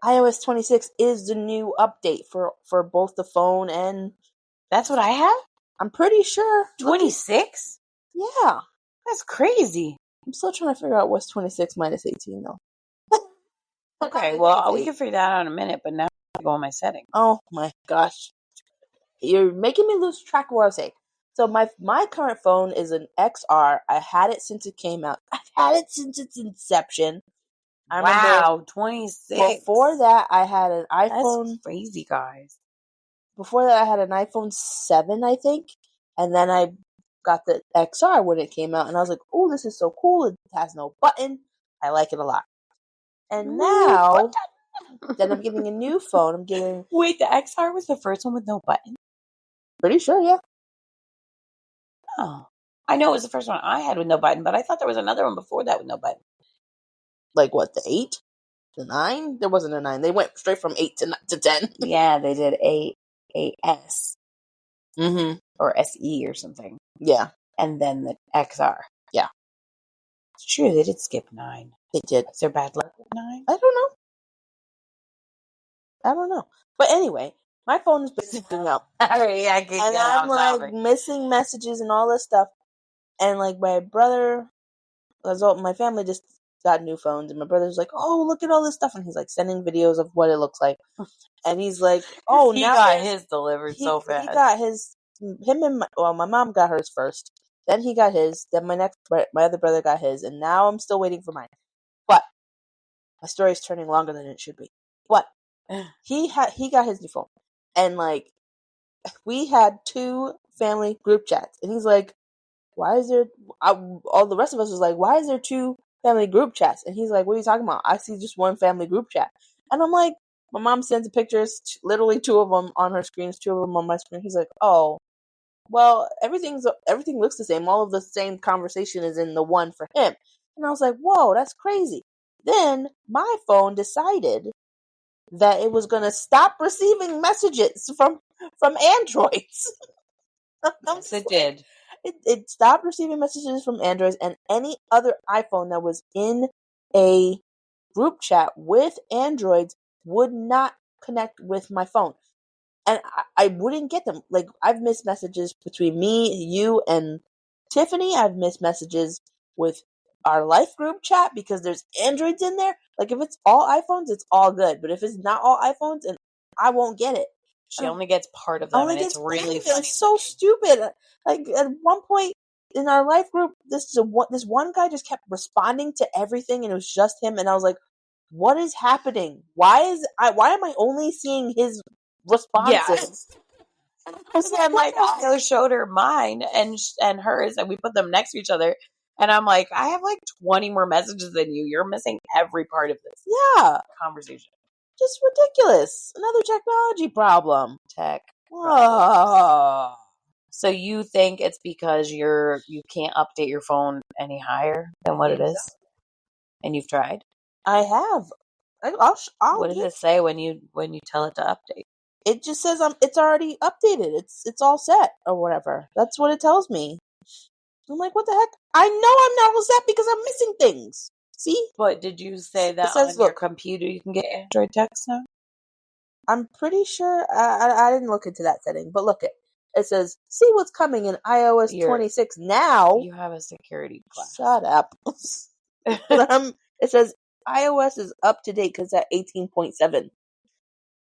A: iOS 26 is the new update for both the phone and...
B: That's what I have?
A: I'm pretty sure.
B: 26?
A: Yeah.
B: That's crazy.
A: I'm still trying to figure out what's 26 minus 18, though.
B: Okay, well, we can figure that out in a minute, but now I go on my settings.
A: Oh, my gosh. You're making me lose track of what I was saying. So my current phone is an XR. I had it since it came out. I've had it since its inception. I
B: remember 26.
A: Before that, I had an iPhone.
B: That's crazy, guys.
A: Before that, I had an iPhone 7, I think. And then I got the XR when it came out. And I was like, oh, this is so cool. It has no button. I like it a lot. And now, then I'm getting a new phone.
B: Wait, the XR was the first one with no button?
A: Pretty sure, yeah.
B: Oh. I know it was the first one I had with no button, but I thought there was another one before that with no button.
A: Like what, the 8? The 9? There wasn't a 9. They went straight from 8 to 10.
B: Yeah, they did 8S.
A: Mm-hmm.
B: Or SE or something.
A: Yeah.
B: And then the XR.
A: Yeah.
B: It's true, they did skip 9.
A: They did.
B: Is there bad luck with 9?
A: I don't know. But anyway, my phone has been acting up.
B: Alright, I can
A: and I'm like missing messages and all this stuff. And like my brother, my family just got new phones, and my brother's like, "Oh, look at all this stuff," and he's like sending videos of what it looks like. And he's like, "Oh,
B: he
A: now
B: got his delivered so fast."
A: He got his. My mom got hers first. Then he got his. Then my other brother got his, and now I'm still waiting for mine. But my story is turning longer than it should be. But he got his new phone, and like we had 2 family group chats, and he's like, "Why is there?" All the rest of us was like, "Why is there 2 family group chats?" And he's like, "What are you talking about? I see just one family group chat." And I'm like, my mom sends pictures, literally 2 of them on her screens, 2 of them on my screen. He's like, "Oh, well, everything looks the same. All of the same conversation is in the one for him." And I was like, "Whoa, that's crazy." Then my phone decided that it was going to stop receiving messages from Androids.
B: Yes, it did.
A: It stopped receiving messages from Androids, and any other iPhone that was in a group chat with Androids would not connect with my phone. And I wouldn't get them. Like, I've missed messages between me, you, and Tiffany. I've missed messages with our life group chat because there's Androids in there. Like, if it's all iPhones, it's all good. But if it's not all iPhones, and I won't get it.
B: She only gets part of them, and it's really funny.
A: It's so stupid. Like, at one point in our life group, this one guy just kept responding to everything, and it was just him. And I was like, "What is happening? Why am I only seeing his responses?"
B: Yeah. And like, I showed her mine and hers, and we put them next to each other. And I'm like, I have like 20 more messages than you. You're missing every part of this conversation.
A: Just ridiculous. Another technology problem.
B: Tech.
A: Oh,
B: So you think it's because you can't update your phone any higher than what it is, and you've tried?
A: I have.
B: What does it say when you tell it to update?
A: It just says it's already updated. It's all set or whatever. That's what it tells me. I'm like, what the heck? I know I'm not all set because I'm missing things. See?
B: But did you say that
A: says,
B: on your
A: look,
B: computer you can get Android text now?
A: I'm pretty sure I didn't look into that setting, but look it says, see what's coming in iOS 26 now.
B: You have a security class.
A: Shut up. It says iOS is up to date because it's at 18.7.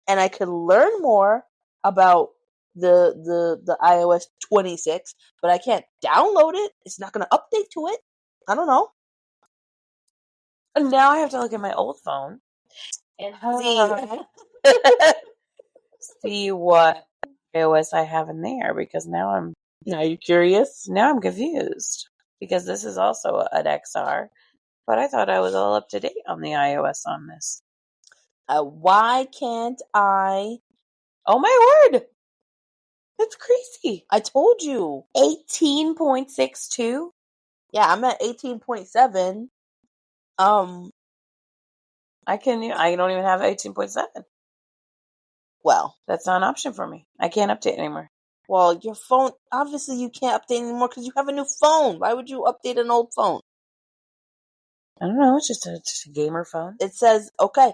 A: And I could learn more about the iOS 26, but I can't download it. It's not going to update to it. I don't know.
B: And now I have to look at my old phone and see what iOS I have in there, because now
A: you're curious.
B: Now I'm confused because this is also an XR, but I thought I was all up to date on the iOS on this.
A: Why can't I?
B: Oh my word! That's crazy.
A: I told you.
B: 18.62?
A: Yeah, I'm at 18.7.
B: I don't even have 18.7.
A: Well,
B: that's not an option for me. I can't update anymore.
A: Well, your phone, obviously you can't update anymore because you have a new phone. Why would you update an old phone?
B: I don't know. It's just a gamer phone.
A: It says, okay,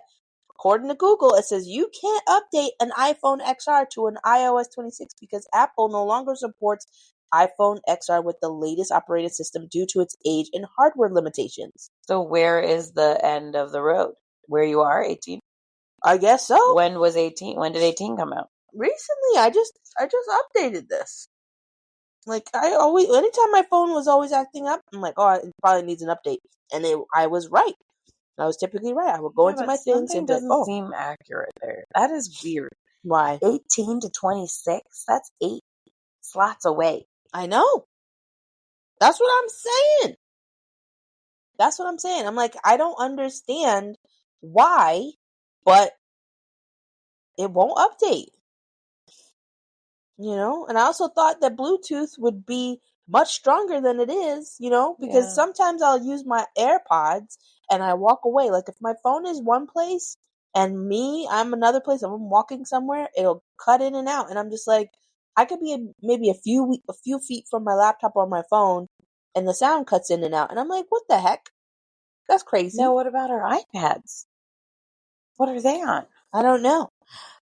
A: according to Google, it says you can't update an iPhone XR to an iOS 26 because Apple no longer supports iPhone XR with the latest operating system due to its age and hardware limitations.
B: So where is the end of the road? Where you are, 18?
A: I guess so.
B: When was 18? When did 18 come out?
A: Recently, I just updated this. Like, anytime my phone was always acting up, I'm like, oh, it probably needs an update. And I was right. I was typically right. I would go into my things and
B: doesn't seem accurate there. That is weird.
A: Why?
B: 18 to 26? That's 8 slots away.
A: I know. That's what I'm saying. I'm like, I don't understand why, but it won't update. And I also thought that Bluetooth would be much stronger than it is, because sometimes I'll use my AirPods and I walk away. Like if my phone is one place and I'm another place, if I'm walking somewhere, it'll cut in and out. And I'm just like, I could be maybe a few feet from my laptop or my phone and the sound cuts in and out. And I'm like, what the heck? That's crazy.
B: Now, what about our iPads? What are they on?
A: I don't know.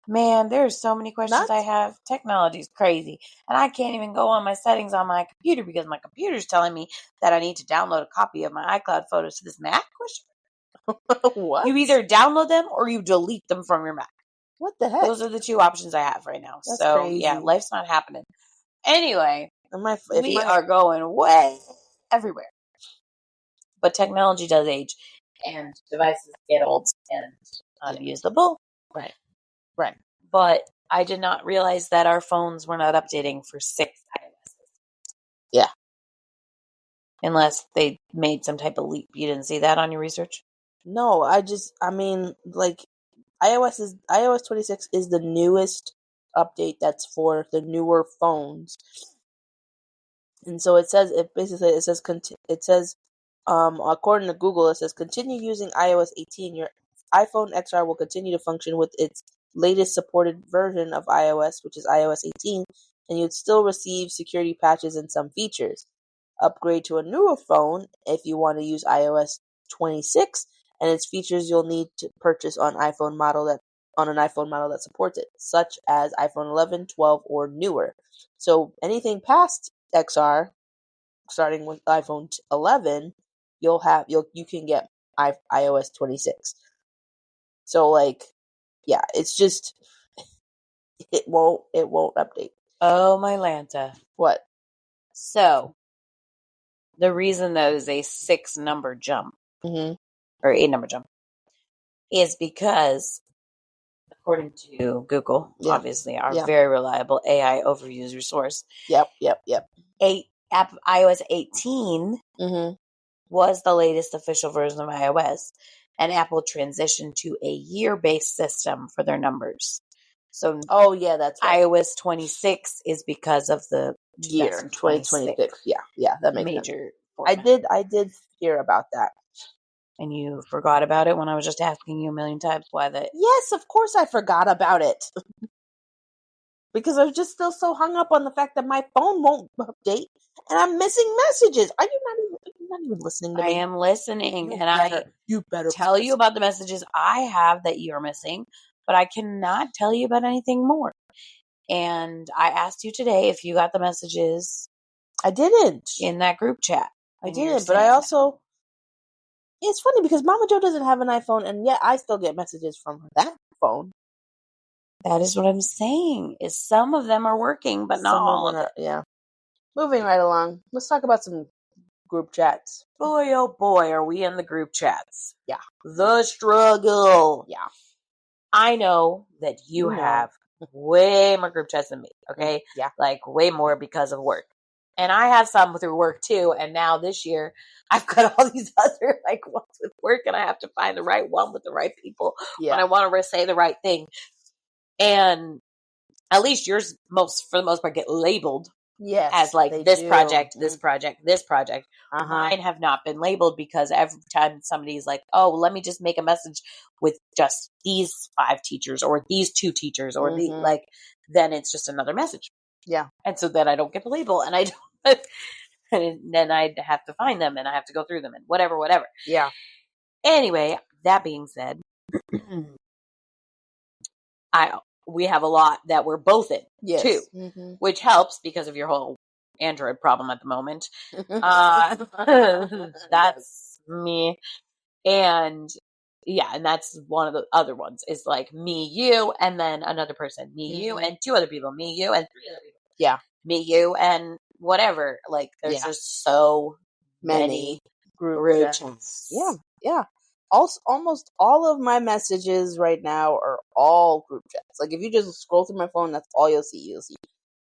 B: Man, there's so many questions I have. Technology is crazy. And I can't even go on my settings on my computer because my computer's telling me that I need to download a copy of my iCloud photos to this Mac?
A: What?
B: You either download them or you delete them from your Mac.
A: What the heck?
B: Those are the two options I have right now.
A: That's
B: so,
A: crazy.
B: Yeah, life's not happening. Anyway, we
A: are
B: going way everywhere. But technology does age, and devices get old and unusable.
A: Right.
B: But I did not realize that our phones were not updating for 6 iOSs.
A: Yeah.
B: Unless they made some type of leap. You didn't see that on your research?
A: No, iOS 26 is the newest update that's for the newer phones. And so it says according to Google, it says continue using iOS 18. Your iPhone XR will continue to function with its latest supported version of iOS, which is iOS 18, and you'd still receive security patches and some features. Upgrade to a newer phone if you want to use iOS 26, and its features you'll need to purchase on an iPhone model that supports it, such as iPhone 11, 12, or newer. So anything past XR, starting with iPhone 11, you can get iOS 26. So it's just it won't update.
B: Oh my Lanta.
A: What?
B: So the reason that is a 6-number jump or 8-number jump is because, according to Google, obviously our very reliable AI overviews resource.
A: Yep.
B: iOS 18 was the latest official version of iOS, and Apple transitioned to a year-based system for their numbers. So
A: Oh, yeah, that's right.
B: iOS 26 is because of the
A: Year 2026. Yeah, that makes sense.
B: major format.
A: I did hear about that.
B: And you forgot about it when I was just asking you a million times why that.
A: Yes, of course I forgot about it. Because I was just still so hung up on the fact that my phone won't update and I'm missing messages. Are you not even listening to me?
B: I am listening,
A: You better
B: tell you about the messages I have that you're missing, but I cannot tell you about anything more. And I asked you today if you got the messages.
A: I didn't.
B: In that group chat.
A: I didn't, but I also... It's funny because Mama Jo doesn't have an iPhone, and yet I still get messages from that phone.
B: That is what I'm saying, is some of them are working, but not all of them.
A: Yeah. Moving right along. Let's talk about some group chats.
B: Boy, oh boy, are we in the group chats.
A: Yeah.
B: The struggle.
A: Yeah.
B: I know that you have way more group chats than me, okay?
A: Yeah.
B: Like, way more because of work. And I have some through work, too. And now this year, I've got all these other, like, ones with work, and I have to find the right one with the right people when I want to say the right thing. And at least yours, for the most part, get labeled.
A: Yes,
B: as like this project, this project, this project.
A: Uh-huh.
B: Mine have not been labeled because every time somebody's like, oh, let me just make a message with just these 5 teachers or these 2 teachers or then it's just another message.
A: Yeah.
B: And so then I don't get the label and I don't, and then I have to find them and I have to go through them and whatever.
A: Yeah.
B: Anyway, that being said, we have a lot that we're both in, too, which helps because of your whole Android problem at the moment. That's me. And yeah, and that's one of the other ones is like me, you, and then another person. Me, you, and 2 other people. Me, you, and 3 other people.
A: Yeah.
B: Me, you, and whatever. Like, there's just so many group chats.
A: Yeah. Yeah. Also, almost all of my messages right now are all group chats. Like, if you just scroll through my phone, that's all you'll see. You'll see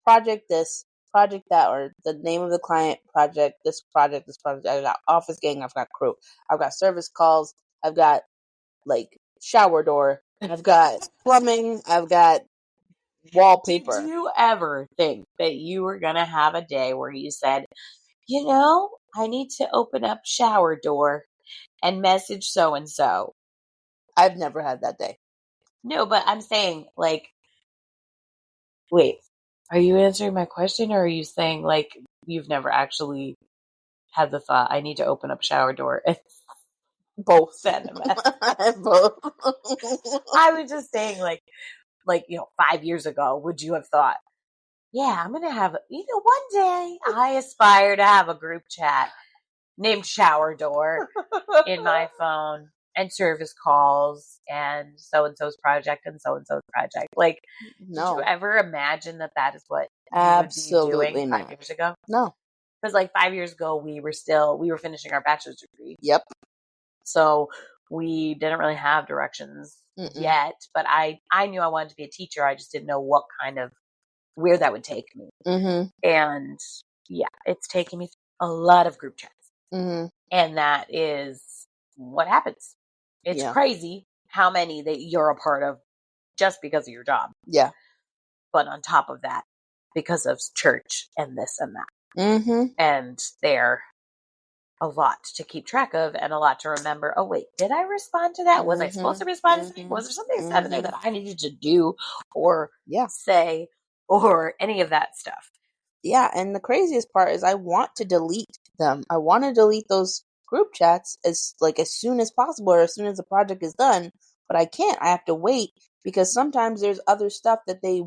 A: project this, project that, or the name of the client, project this, project this, project. I've got office gang, I've got crew, I've got service calls, I've got, like, shower door, I've got plumbing, I've got wallpaper.
B: Did you ever think that you were going to have a day where you said, you know, I need to open up shower door and message so-and-so?
A: I've never had that day.
B: No, but I'm saying, like, wait, are you answering my question or are you saying, like, you've never actually had the thought, I need to open up shower door?
A: Both.
B: Both. I was just saying, like, 5 years ago, would you have thought, yeah, I'm going to have, one day I aspire to have a group chat named Shower Door in my phone and service calls and so-and-so's project and so-and-so's project. Like,
A: no.
B: Did you ever imagine that is what
A: absolutely
B: you would be doing
A: not
B: 5 years ago?
A: No.
B: Because, like, 5 years ago, we were finishing our bachelor's degree.
A: Yep.
B: So we didn't really have directions yet, but I knew I wanted to be a teacher. I just didn't know where that would take me. And yeah, it's taken me a lot of group chats. And that is what happens. It's crazy how many that you're a part of just because of your job.
A: Yeah.
B: But on top of that, because of church and this and that. And they're a lot to keep track of and a lot to remember. Oh, wait, did I respond to that? Was I supposed to respond to something? Was there something said in there that I needed to do or say or any of that stuff?
A: Yeah, and the craziest part is I want to delete them. I want to delete those group chats as soon as possible or as soon as the project is done, but I can't. I have to wait because sometimes there's other stuff that they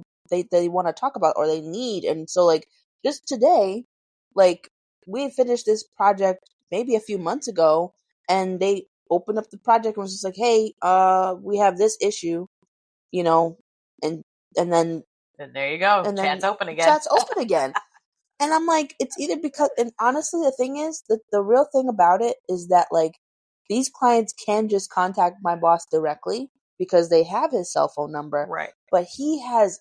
A: want to talk about or they need. And so, like, just today, like, we had finished this project maybe a few months ago, and they opened up the project and was just like, hey, we have this issue, and then
B: there you go.
A: And
B: chat's open again.
A: Chat's open again. And I'm like, it's either because, and honestly, the thing is, the real thing about it is that, like, these clients can just contact my boss directly because they have his cell phone number.
B: Right.
A: But he has,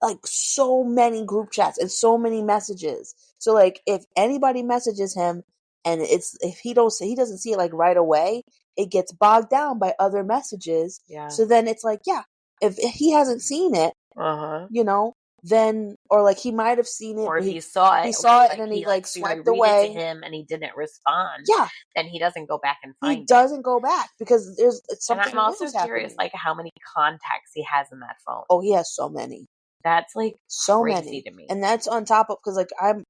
A: like, so many group chats and so many messages. So, like, if anybody messages him and if he doesn't see it, like, right away, it gets bogged down by other messages.
B: Yeah.
A: So then it's like, yeah, if he hasn't seen it, you know, then, or like he might have seen it,
B: or
A: but
B: if he saw it,
A: and then he like swiped
B: read
A: away.
B: it to him and he didn't respond.
A: Yeah,
B: then he doesn't go back and find it.
A: He doesn't go back because there's something.
B: And I'm also curious, like how many contacts he has in that phone.
A: Oh, he has so many.
B: That's like
A: so
B: crazy
A: many
B: to me.
A: And that's on top of, because like I'm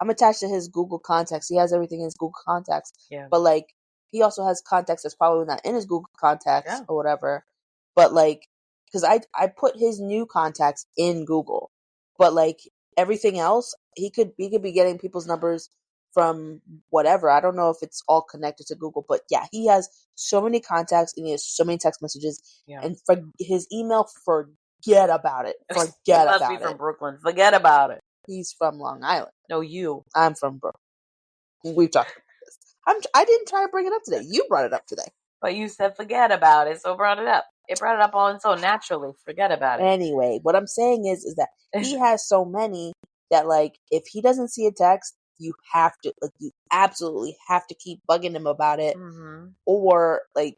A: attached to his Google contacts. He has everything in his Google contacts.
B: Yeah.
A: But like he also has contacts that's probably not in his Google contacts or whatever. But like, because I put his new contacts in Google, but like everything else, he could be getting people's numbers from whatever. I don't know if it's all connected to Google, but yeah, he has so many contacts and he has so many text messages. And for his email, forget about it. Forget about it. He must be
B: from Brooklyn. Forget about it.
A: He's from Long Island.
B: No, you.
A: I'm from Brooklyn. We've talked about this. I didn't try to bring it up today. You brought it up today.
B: But you said forget about it, so I brought it up. It brought it up all and so naturally. Forget about it.
A: Anyway, what I'm saying is that he has so many that like if he doesn't see a text, you absolutely have to keep bugging him about it, or like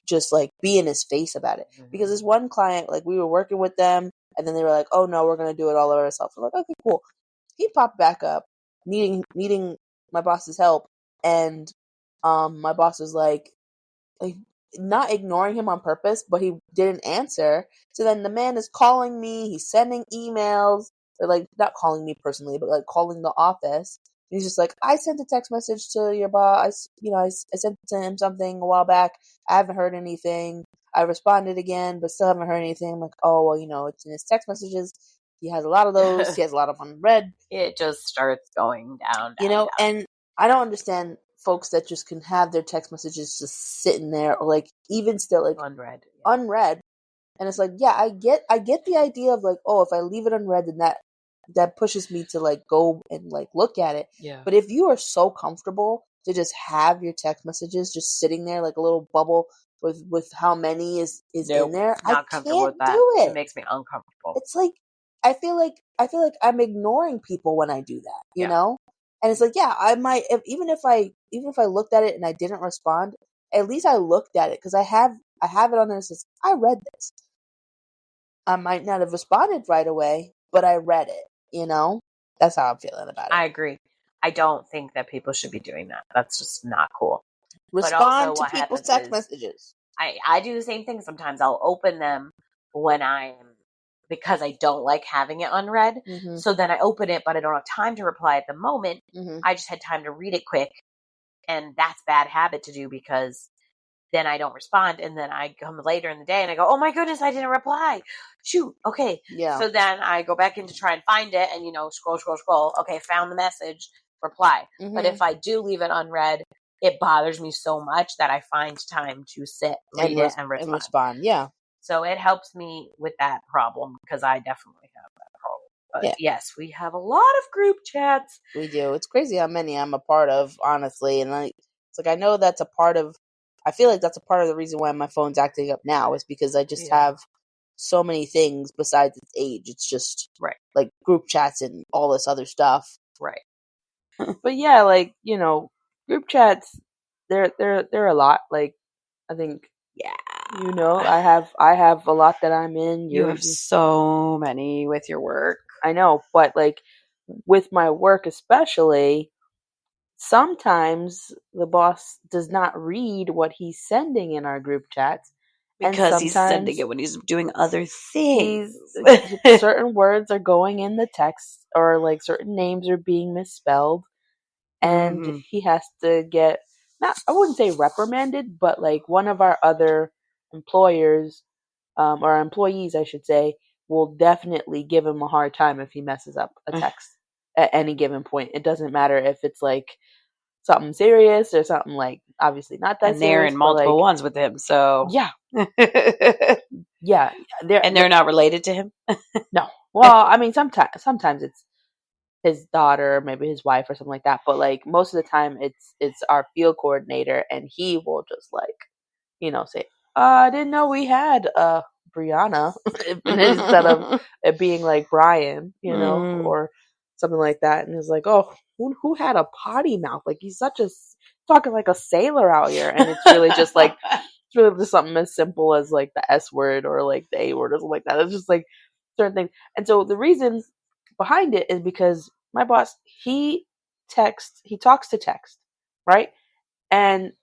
A: just like be in his face about it. Because this one client, like we were working with them, and then they were like, "Oh no, we're gonna do it all over ourselves." I'm like, "Okay, cool." He popped back up, needing my boss's help, and my boss was like not ignoring him on purpose, but he didn't answer. So then the man is calling me. He's sending emails, or like not calling me personally, but like calling the office. He's just like, I sent a text message to your boss. I sent to him something a while back. I haven't heard anything. I responded again, but still haven't heard anything. I'm like, oh, well, it's in his text messages. He has a lot of those. He has a lot of unread.
B: It just starts going down.
A: And I don't understand folks that just can have their text messages just sitting there, or like even still like unread. And it's like, yeah, I get the idea of like, oh, if I leave it unread, then that pushes me to like go and like look at it.
B: Yeah.
A: But if you are so comfortable to just have your text messages just sitting there like a little bubble with how many is in there,
B: not comfortable with that.
A: Do it.
B: It makes me uncomfortable.
A: It's like I feel like I'm ignoring people when I do that, you know? And it's like, yeah, I might even if I looked at it and I didn't respond, at least I looked at it because I have it on there that says I read this. I might not have responded right away, but I read it, That's how I'm feeling about it.
B: I agree. I don't think that people should be doing that. That's just not cool.
A: Respond to people's text messages.
B: I do the same thing sometimes. I'll open them because I don't like having it unread. Mm-hmm. So then I open it, but I don't have time to reply at the moment. Mm-hmm. I just had time to read it quick. And that's bad habit to do because then I don't respond. And then I come later in the day and I go, oh my goodness, I didn't reply. Shoot. Okay.
A: Yeah.
B: So then I go back in to try and find it and, scroll. Okay. Found the message, reply. Mm-hmm. But if I do leave it unread, it bothers me so much that I find time to sit, read it, and respond.
A: Yeah.
B: So it helps me with that problem because I definitely have that problem. But yes, we have a lot of group chats.
A: We do. It's crazy how many I'm a part of, honestly. And it's like I know that's a part of. I feel like that's a part of the reason why my phone's acting up now is because I just have so many things besides its age. It's just like group chats and all this other stuff.
B: Right.
A: But yeah, like group chats, they're a lot. Like I think.
B: Yeah.
A: I have a lot that I'm in.
B: You have so many with your work.
A: I know, but like with my work especially, sometimes the boss does not read what he's sending in our group chats.
B: Because he's sending it when he's doing other things.
A: Certain words are going in the text, or like certain names are being misspelled. And he has to get, I wouldn't say reprimanded, but like one of our other employers, or employees, I should say, will definitely give him a hard time if he messes up a text at any given point. It doesn't matter if it's like something serious or something like obviously not that serious.
B: And they're in multiple ones with him, so
A: yeah, yeah,
B: they're not related to him.
A: No, well, I mean, sometimes it's his daughter, maybe his wife or something like that. But like most of the time it's our field coordinator, and he will just like, say, I didn't know we had Brianna instead of it being like Brian, or something like that. And it's like, oh, who had a potty mouth? Like he's talking like a sailor out here. And it's really just like, It's really just something as simple as like the S word or like the A word or something like that. It's just like certain things. And so the reason behind it is because my boss, he talks to text, right? And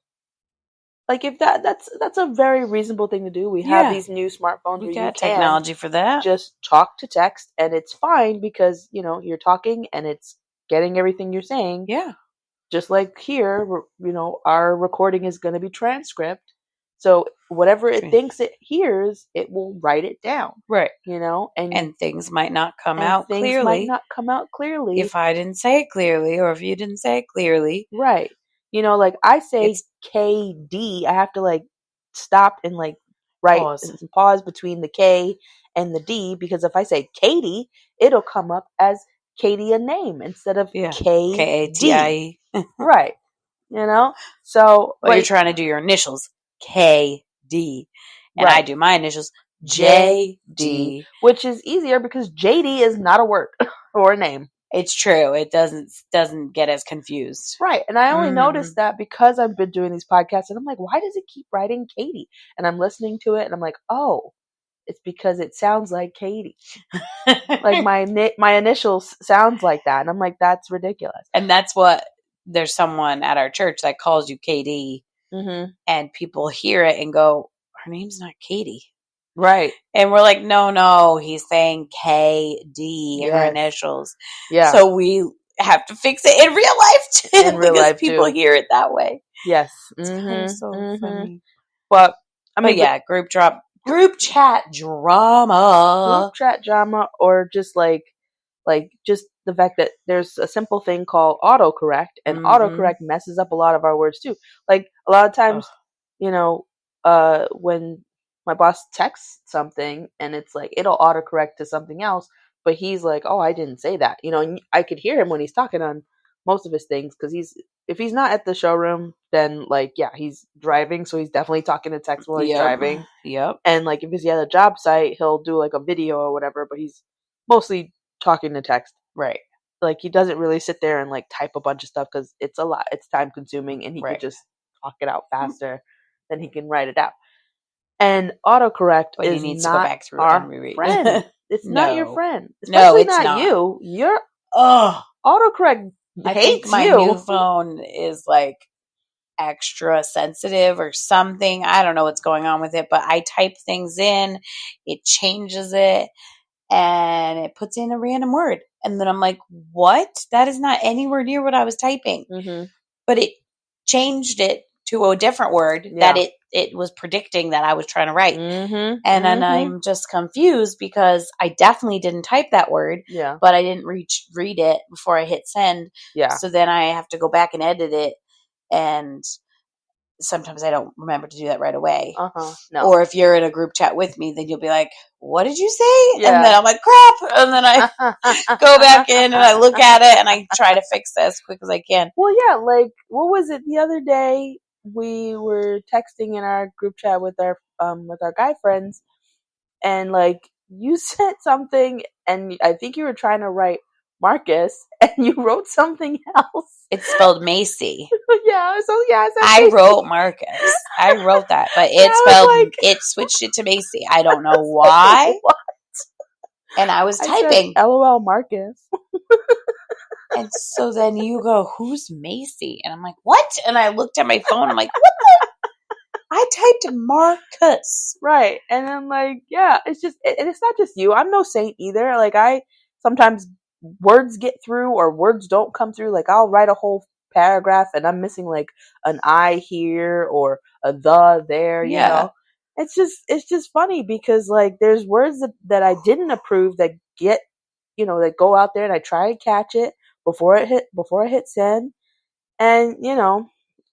A: like if that's a very reasonable thing to do. We have these new smartphones
B: We
A: where
B: got
A: you
B: technology for that.
A: just talk to text, and it's fine because you're talking and it's getting everything you're saying.
B: Yeah.
A: Just like here, our recording is going to be transcript. So whatever it thinks it hears, it will write it down.
B: Right.
A: And
B: things might not come
A: and
B: out
A: things
B: clearly.
A: might not come out clearly
B: if I didn't say it clearly, or if you didn't say it clearly.
A: Right. Like I say KD, I have to like stop and like write pause between the K and the D, because if I say Katie, it'll come up as Katie a name instead of
B: Katie.
A: Right. So
B: but you're trying to do your initials KD, and I do my initials JD,
A: which is easier because JD is not a word or a name.
B: It's true. It doesn't get as confused.
A: Right. And I only noticed that because I've been doing these podcasts, and I'm like, why does it keep writing Katie? And I'm listening to it and I'm like, oh, it's because it sounds like Katie. Like my initials sounds like that. And I'm like, that's ridiculous.
B: And there's someone at our church that calls you KD, and people hear it and go, her name's not Katie.
A: Right.
B: And we're like, no, he's saying KD, her initials.
A: Yeah.
B: So we have to fix it in real life too, because people hear it that way.
A: Yes.
B: It's so funny.
A: But I mean,
B: group chat drama.
A: Group chat drama, or just like just the fact that there's a simple thing called autocorrect, and autocorrect messes up a lot of our words too. Like a lot of times, when my boss texts something and it's like it'll autocorrect to something else, but he's like, oh, I didn't say that. And I could hear him when he's talking on most of his things, because if he's not at the showroom, then he's driving, so he's definitely talking to text while he's driving.
B: Yep.
A: And like if he's at a job site, he'll do like a video or whatever, but he's mostly talking to text.
B: Right.
A: Like he doesn't really sit there and like type a bunch of stuff, because it's a lot. It's time consuming, and he could just talk it out faster than he can write it out. And autocorrect is not our friend. It's not your friend. Especially not you. You're autocorrect hates
B: my new phone is like extra sensitive or something. I don't know what's going on with it, but I type things in, it changes it, and it puts in a random word. And then I'm like, what? That is not anywhere near what I was typing. But it changed it to a different word that it was predicting that I was trying to write. And then I'm just confused because I definitely didn't type that word, but I didn't read it before I hit send. So then I have to go back and edit it, and sometimes I don't remember to do that right away.
A: No.
B: Or if you're in a group chat with me, then you'll be like, what did you say? And then I'm like, crap. And then I go back in and I look at it and I try to fix it as quick as I can.
A: Well, like, what was it the other day? We were texting in our group chat with our guy friends, and like you said something, and I think you were trying to write Marcus, and you wrote something else.
B: It's spelled Macy.
A: I
B: wrote Marcus. I wrote that, but it switched it to Macy. I don't know why.
A: What?
B: And I was typing
A: said, LOL Marcus.
B: And so then you go, who's Macy? And I'm like, what? And I looked at my phone. I'm like, what the? I typed Marcus.
A: Right. And I'm like, it's just, and it's not just you. I'm no saint either. Like sometimes words get through or words don't come through. Like I'll write a whole paragraph and I'm missing like an I here or a the there, you know. It's just funny because like there's words that I didn't approve that get, that go out there, and I try to catch it before I hit send. And, a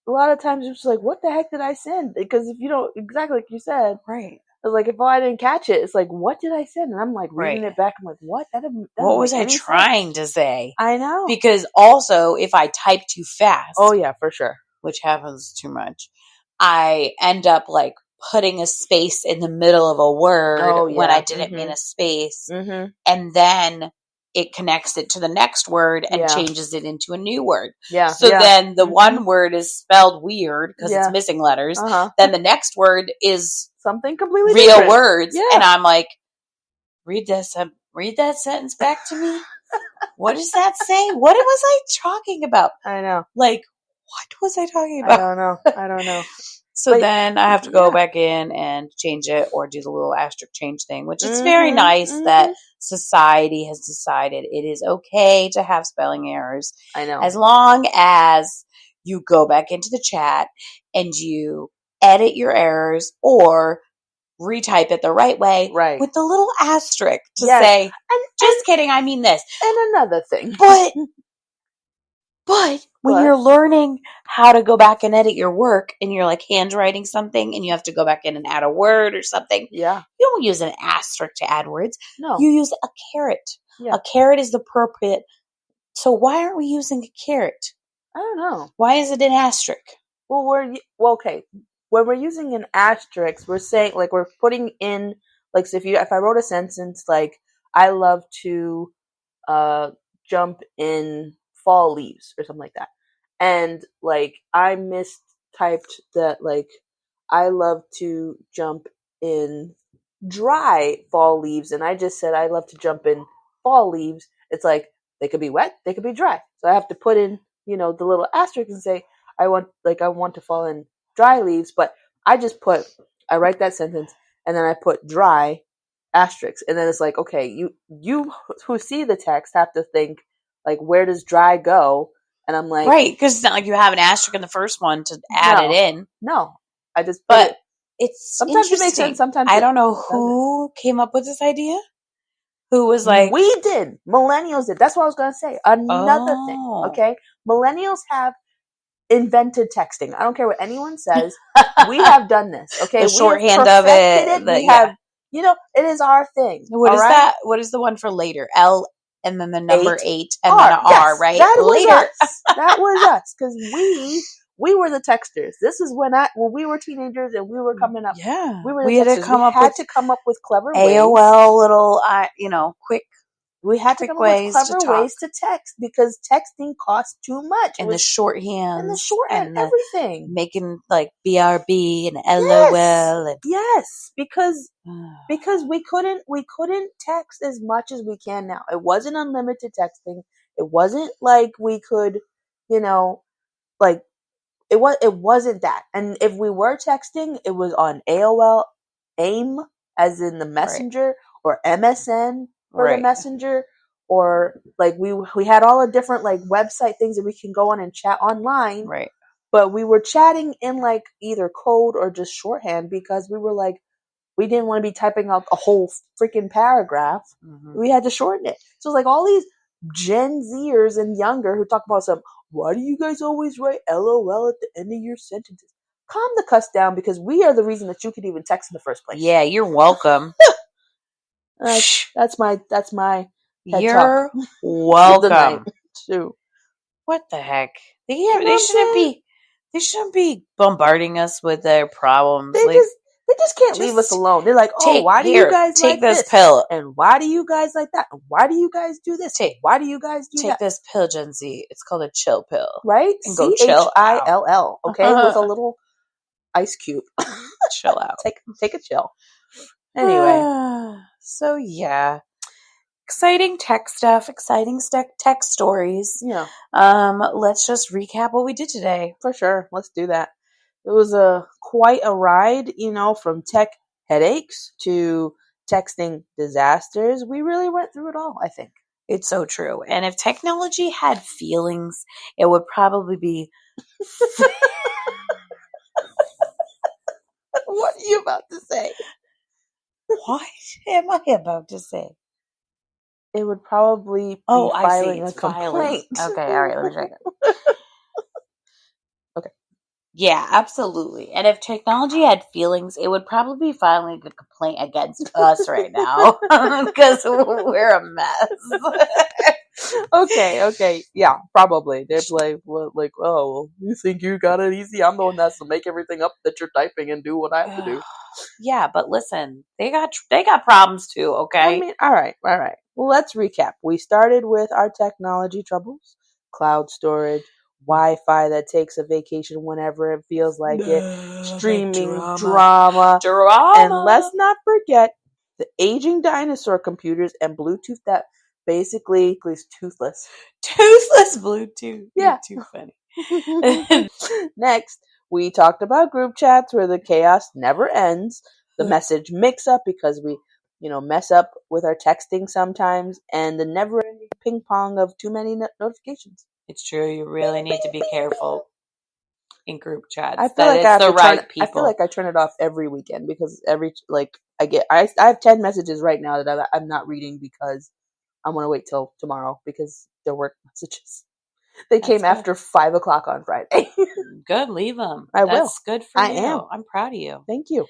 A: lot of times it's like, what the heck did I send? Because if you don't, exactly like you said,
B: right.
A: It's like, if I didn't catch it, it's like, what did I send? And I'm like reading it back. I'm like, what?
B: What was I trying to say?
A: I know.
B: Because also, if I type too fast.
A: Oh, yeah, for sure.
B: Which happens too much. I end up like putting a space in the middle of a word when I didn't mean a space. And then it connects it to the next word and
A: Yeah.
B: changes it into a new word.
A: Yeah.
B: So then the one word is spelled weird because it's missing letters. Then the next word is
A: something completely
B: real
A: different.
B: words.
A: Yeah.
B: And I'm like, read that sentence back to me. What does that say? What was I talking about?
A: I know.
B: Like, what was I talking about?
A: I don't know.
B: So then I have to go back in and change it or do the little asterisk change thing, which is very nice that society has decided it is okay to have spelling errors.
A: I know.
B: As long as you go back into the chat and you edit your errors or retype it the right way with the little asterisk to say, just kidding, I mean this.
A: And another thing.
B: But when you're learning how to go back and edit your work and you're like handwriting something and you have to go back in and add a word or something, you don't use an asterisk to add words.
A: No.
B: You use a caret. Yeah. A caret is the appropriate. So why aren't we using a caret?
A: I don't know.
B: Why is it an asterisk?
A: Well, okay. When we're using an asterisk, we're saying, like, we're putting in, like, so if I wrote a sentence like, I love to jump in fall leaves or something like that, and like I mistyped that, like, I love to jump in dry fall leaves, and I just said I love to jump in fall leaves. It's like they could be wet, they could be dry, so I have to put in, the little asterisk and say I want to fall in dry leaves. But I write that sentence and then I put dry asterisk, and then it's like, okay, you who see the text have to think, like, where does dry go? And I'm like,
B: right, because it's not like you have an asterisk in the first one to add it in.
A: No, I just
B: but it's
A: sometimes it makes sense. Sometimes
B: I don't know who came up with this idea. Who was like,
A: we did. Millennials did. That's what I was going to say. Another thing. Okay, millennials have invented texting. I don't care what anyone says. We have done this. Okay,
B: the shorthand of it.
A: We have, it is our thing.
B: What is that? What is the one for later? L and then the number 8 and then an R, right?
A: That was us. That was us, because we were the texters. This is when we were teenagers and we were coming up.
B: Yeah,
A: we were the texters. We had to come up with clever
B: AOL ways. Little, quick.
A: We had to come up with clever ways to text, because texting costs too much.
B: And the shorthand.
A: And everything.
B: Making like BRB and LOL.
A: Yes, because we couldn't text as much as we can now. It wasn't unlimited texting. It wasn't like we could, like, it wasn't that. And if we were texting, it was on AOL, AIM, as in the messenger, or MSN for the messenger, or like we had all the different like website things that we can go on and chat online.
B: Right.
A: But we were chatting in like either code or just shorthand, because we were like, we didn't want to be typing out a whole freaking paragraph. Mm-hmm. We had to shorten it. So it's like all these Gen Zers and younger who talk about why do you guys always write LOL at the end of your sentences? Calm the cuss down, because we are the reason that you could even text in the first place.
B: Yeah, you're welcome.
A: That's my
B: you're welcome
A: too.
B: What the heck? They shouldn't be bombarding us with their problems.
A: They just can't leave us alone. They're like, why do you guys
B: take
A: like
B: this
A: this
B: pill?
A: And why do you guys like that? And why do you guys do this? Why do you guys do that?
B: Take this pill, Gen Z. It's called a chill pill.
A: Right?
B: And go chill out.
A: CHILL. Okay? With a little ice cube.
B: Chill out.
A: Take a chill. Anyway.
B: So, yeah. Exciting tech stuff. Exciting tech stories.
A: Yeah.
B: Let's just recap what we did today.
A: For sure. Let's do that. It was quite a ride, from tech headaches to texting disasters. We really went through it all, I think.
B: It's so true. And if technology had feelings, it would probably be...
A: What are you about to say?
B: What am I about to say?
A: It would probably be filing a complaint.
B: Okay, all right, let me check it. Yeah, absolutely. And if technology had feelings, it would probably be filing a complaint against us right now, because we're a mess.
A: Okay. Yeah, probably. They're like, oh, well, you think you got it easy? I'm the one that has to make everything up that you're typing and do what I have to do.
B: Yeah, but listen, they got problems too, okay?
A: I mean, all right. let's recap. We started with our technology troubles, cloud storage, Wi-Fi that takes a vacation whenever it feels like it, streaming drama, and let's not forget the aging dinosaur computers and Bluetooth that basically is toothless.
B: Toothless Bluetooth.
A: Yeah.
B: You're too funny.
A: Next, we talked about group chats where the chaos never ends. The message mix-up because we mess up with our texting sometimes, and the never-ending ping-pong of too many notifications.
B: It's true. You really need to be careful in group chats.
A: I feel like I feel like I turn it off every weekend because I have 10 messages right now that I'm not reading because I want to wait till tomorrow because they're work messages. They came after 5 o'clock on Friday.
B: Good, leave them.
A: I will.
B: That's good for you.
A: am.
B: I'm proud of you.
A: Thank you.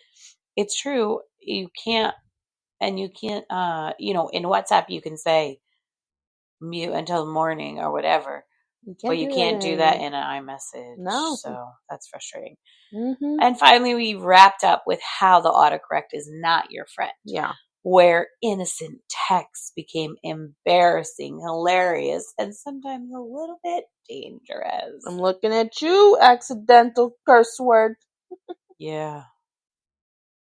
B: It's true. You can't, in WhatsApp you can say mute until the morning or whatever. But you can't do that in an iMessage.
A: No.
B: So that's frustrating.
A: Mm-hmm.
B: And finally, we wrapped up with how the autocorrect is not your friend.
A: Yeah.
B: Where innocent texts became embarrassing, hilarious, and sometimes a little bit dangerous.
A: I'm looking at you, accidental curse word.
B: Yeah.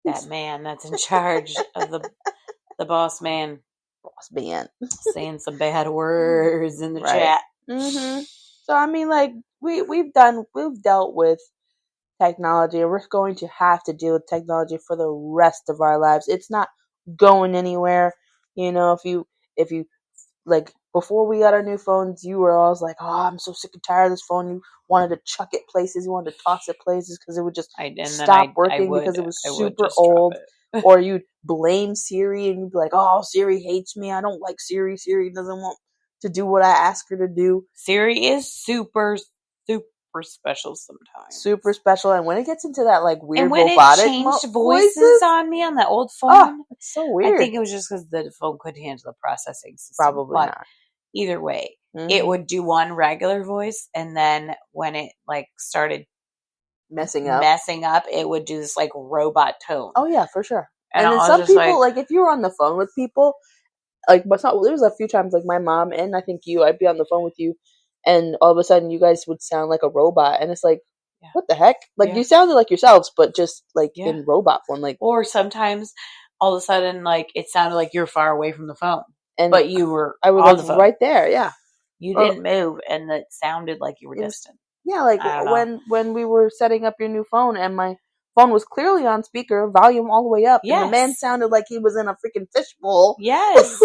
B: That man that's in charge of the boss man.
A: Boss man.
B: Saying some bad words in the chat.
A: Mm-hmm. So I mean, like we've dealt with technology, and we're going to have to deal with technology for the rest of our lives. It's not going anywhere. If you like before we got our new phones, you were always like, "Oh, I'm so sick and tired of this phone." You wanted to chuck it places, you wanted to toss it places because it would just stop working because it was super old. Or you'd blame Siri and you'd be like, "Oh, Siri hates me. I don't like Siri. Siri doesn't want to do what I ask her to do."
B: Siri is super special sometimes.
A: Super special, and when it gets into that like weird
B: and when
A: robotic
B: it changed voices on me on that old phone,
A: it's so weird.
B: I think it was just because the phone couldn't handle the processing system.
A: Probably not.
B: Either way, it would do one regular voice, and then when it like started
A: messing up,
B: it would do this like robot tone.
A: Oh yeah, for sure. And then some people, like if you were on the phone with people, like there was a few times like my mom and I think you, I'd be on the phone with you, and all of a sudden you guys would sound like a robot, and it's like, what the heck? Like you sounded like yourselves, but just like in robot form. Like,
B: or sometimes all of a sudden like it sounded like you're far away from the phone, but I was
A: on the phone right there. Yeah,
B: you didn't move, and it sounded like you were distant.
A: Yeah, like when we were setting up your new phone, and my phone was clearly on speaker, volume all the way up, and the man sounded like he was in a freaking fishbowl.
B: Yes.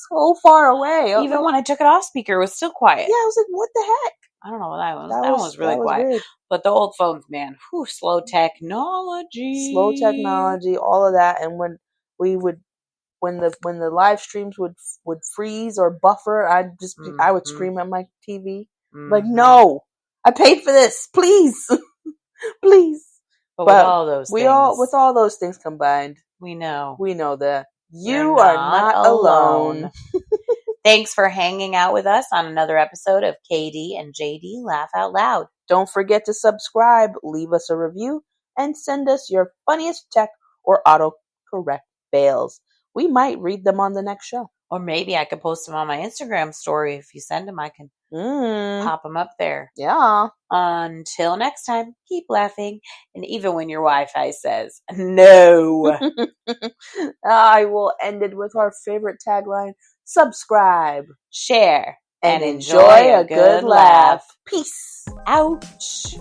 A: So far away.
B: Even when I took it off speaker, it was still quiet.
A: Yeah, I was like, what the heck?
B: I don't know what that was. That one was really quiet. Weird. But the old phones, man, slow technology.
A: Slow technology, all of that. And when the live streams would freeze or buffer, I would scream at my TV. Like, no, I paid for this, please. Please.
B: But with all those things,
A: with all those things combined,
B: we know
A: that you are not alone.
B: Thanks for hanging out with us on another episode of Kay Dee and Jay Dee Laugh Out Loud.
A: Don't forget to subscribe, leave us a review, and send us your funniest tech or autocorrect fails. We might read them on the next show.
B: Or maybe I could post them on my Instagram story. If you send them, I can pop them up there.
A: Yeah.
B: Until next time, keep laughing. And even when your Wi-Fi says no.
A: I will end it with our favorite tagline. Subscribe,
B: share,
A: and enjoy a good laugh. Peace.
B: Ouch.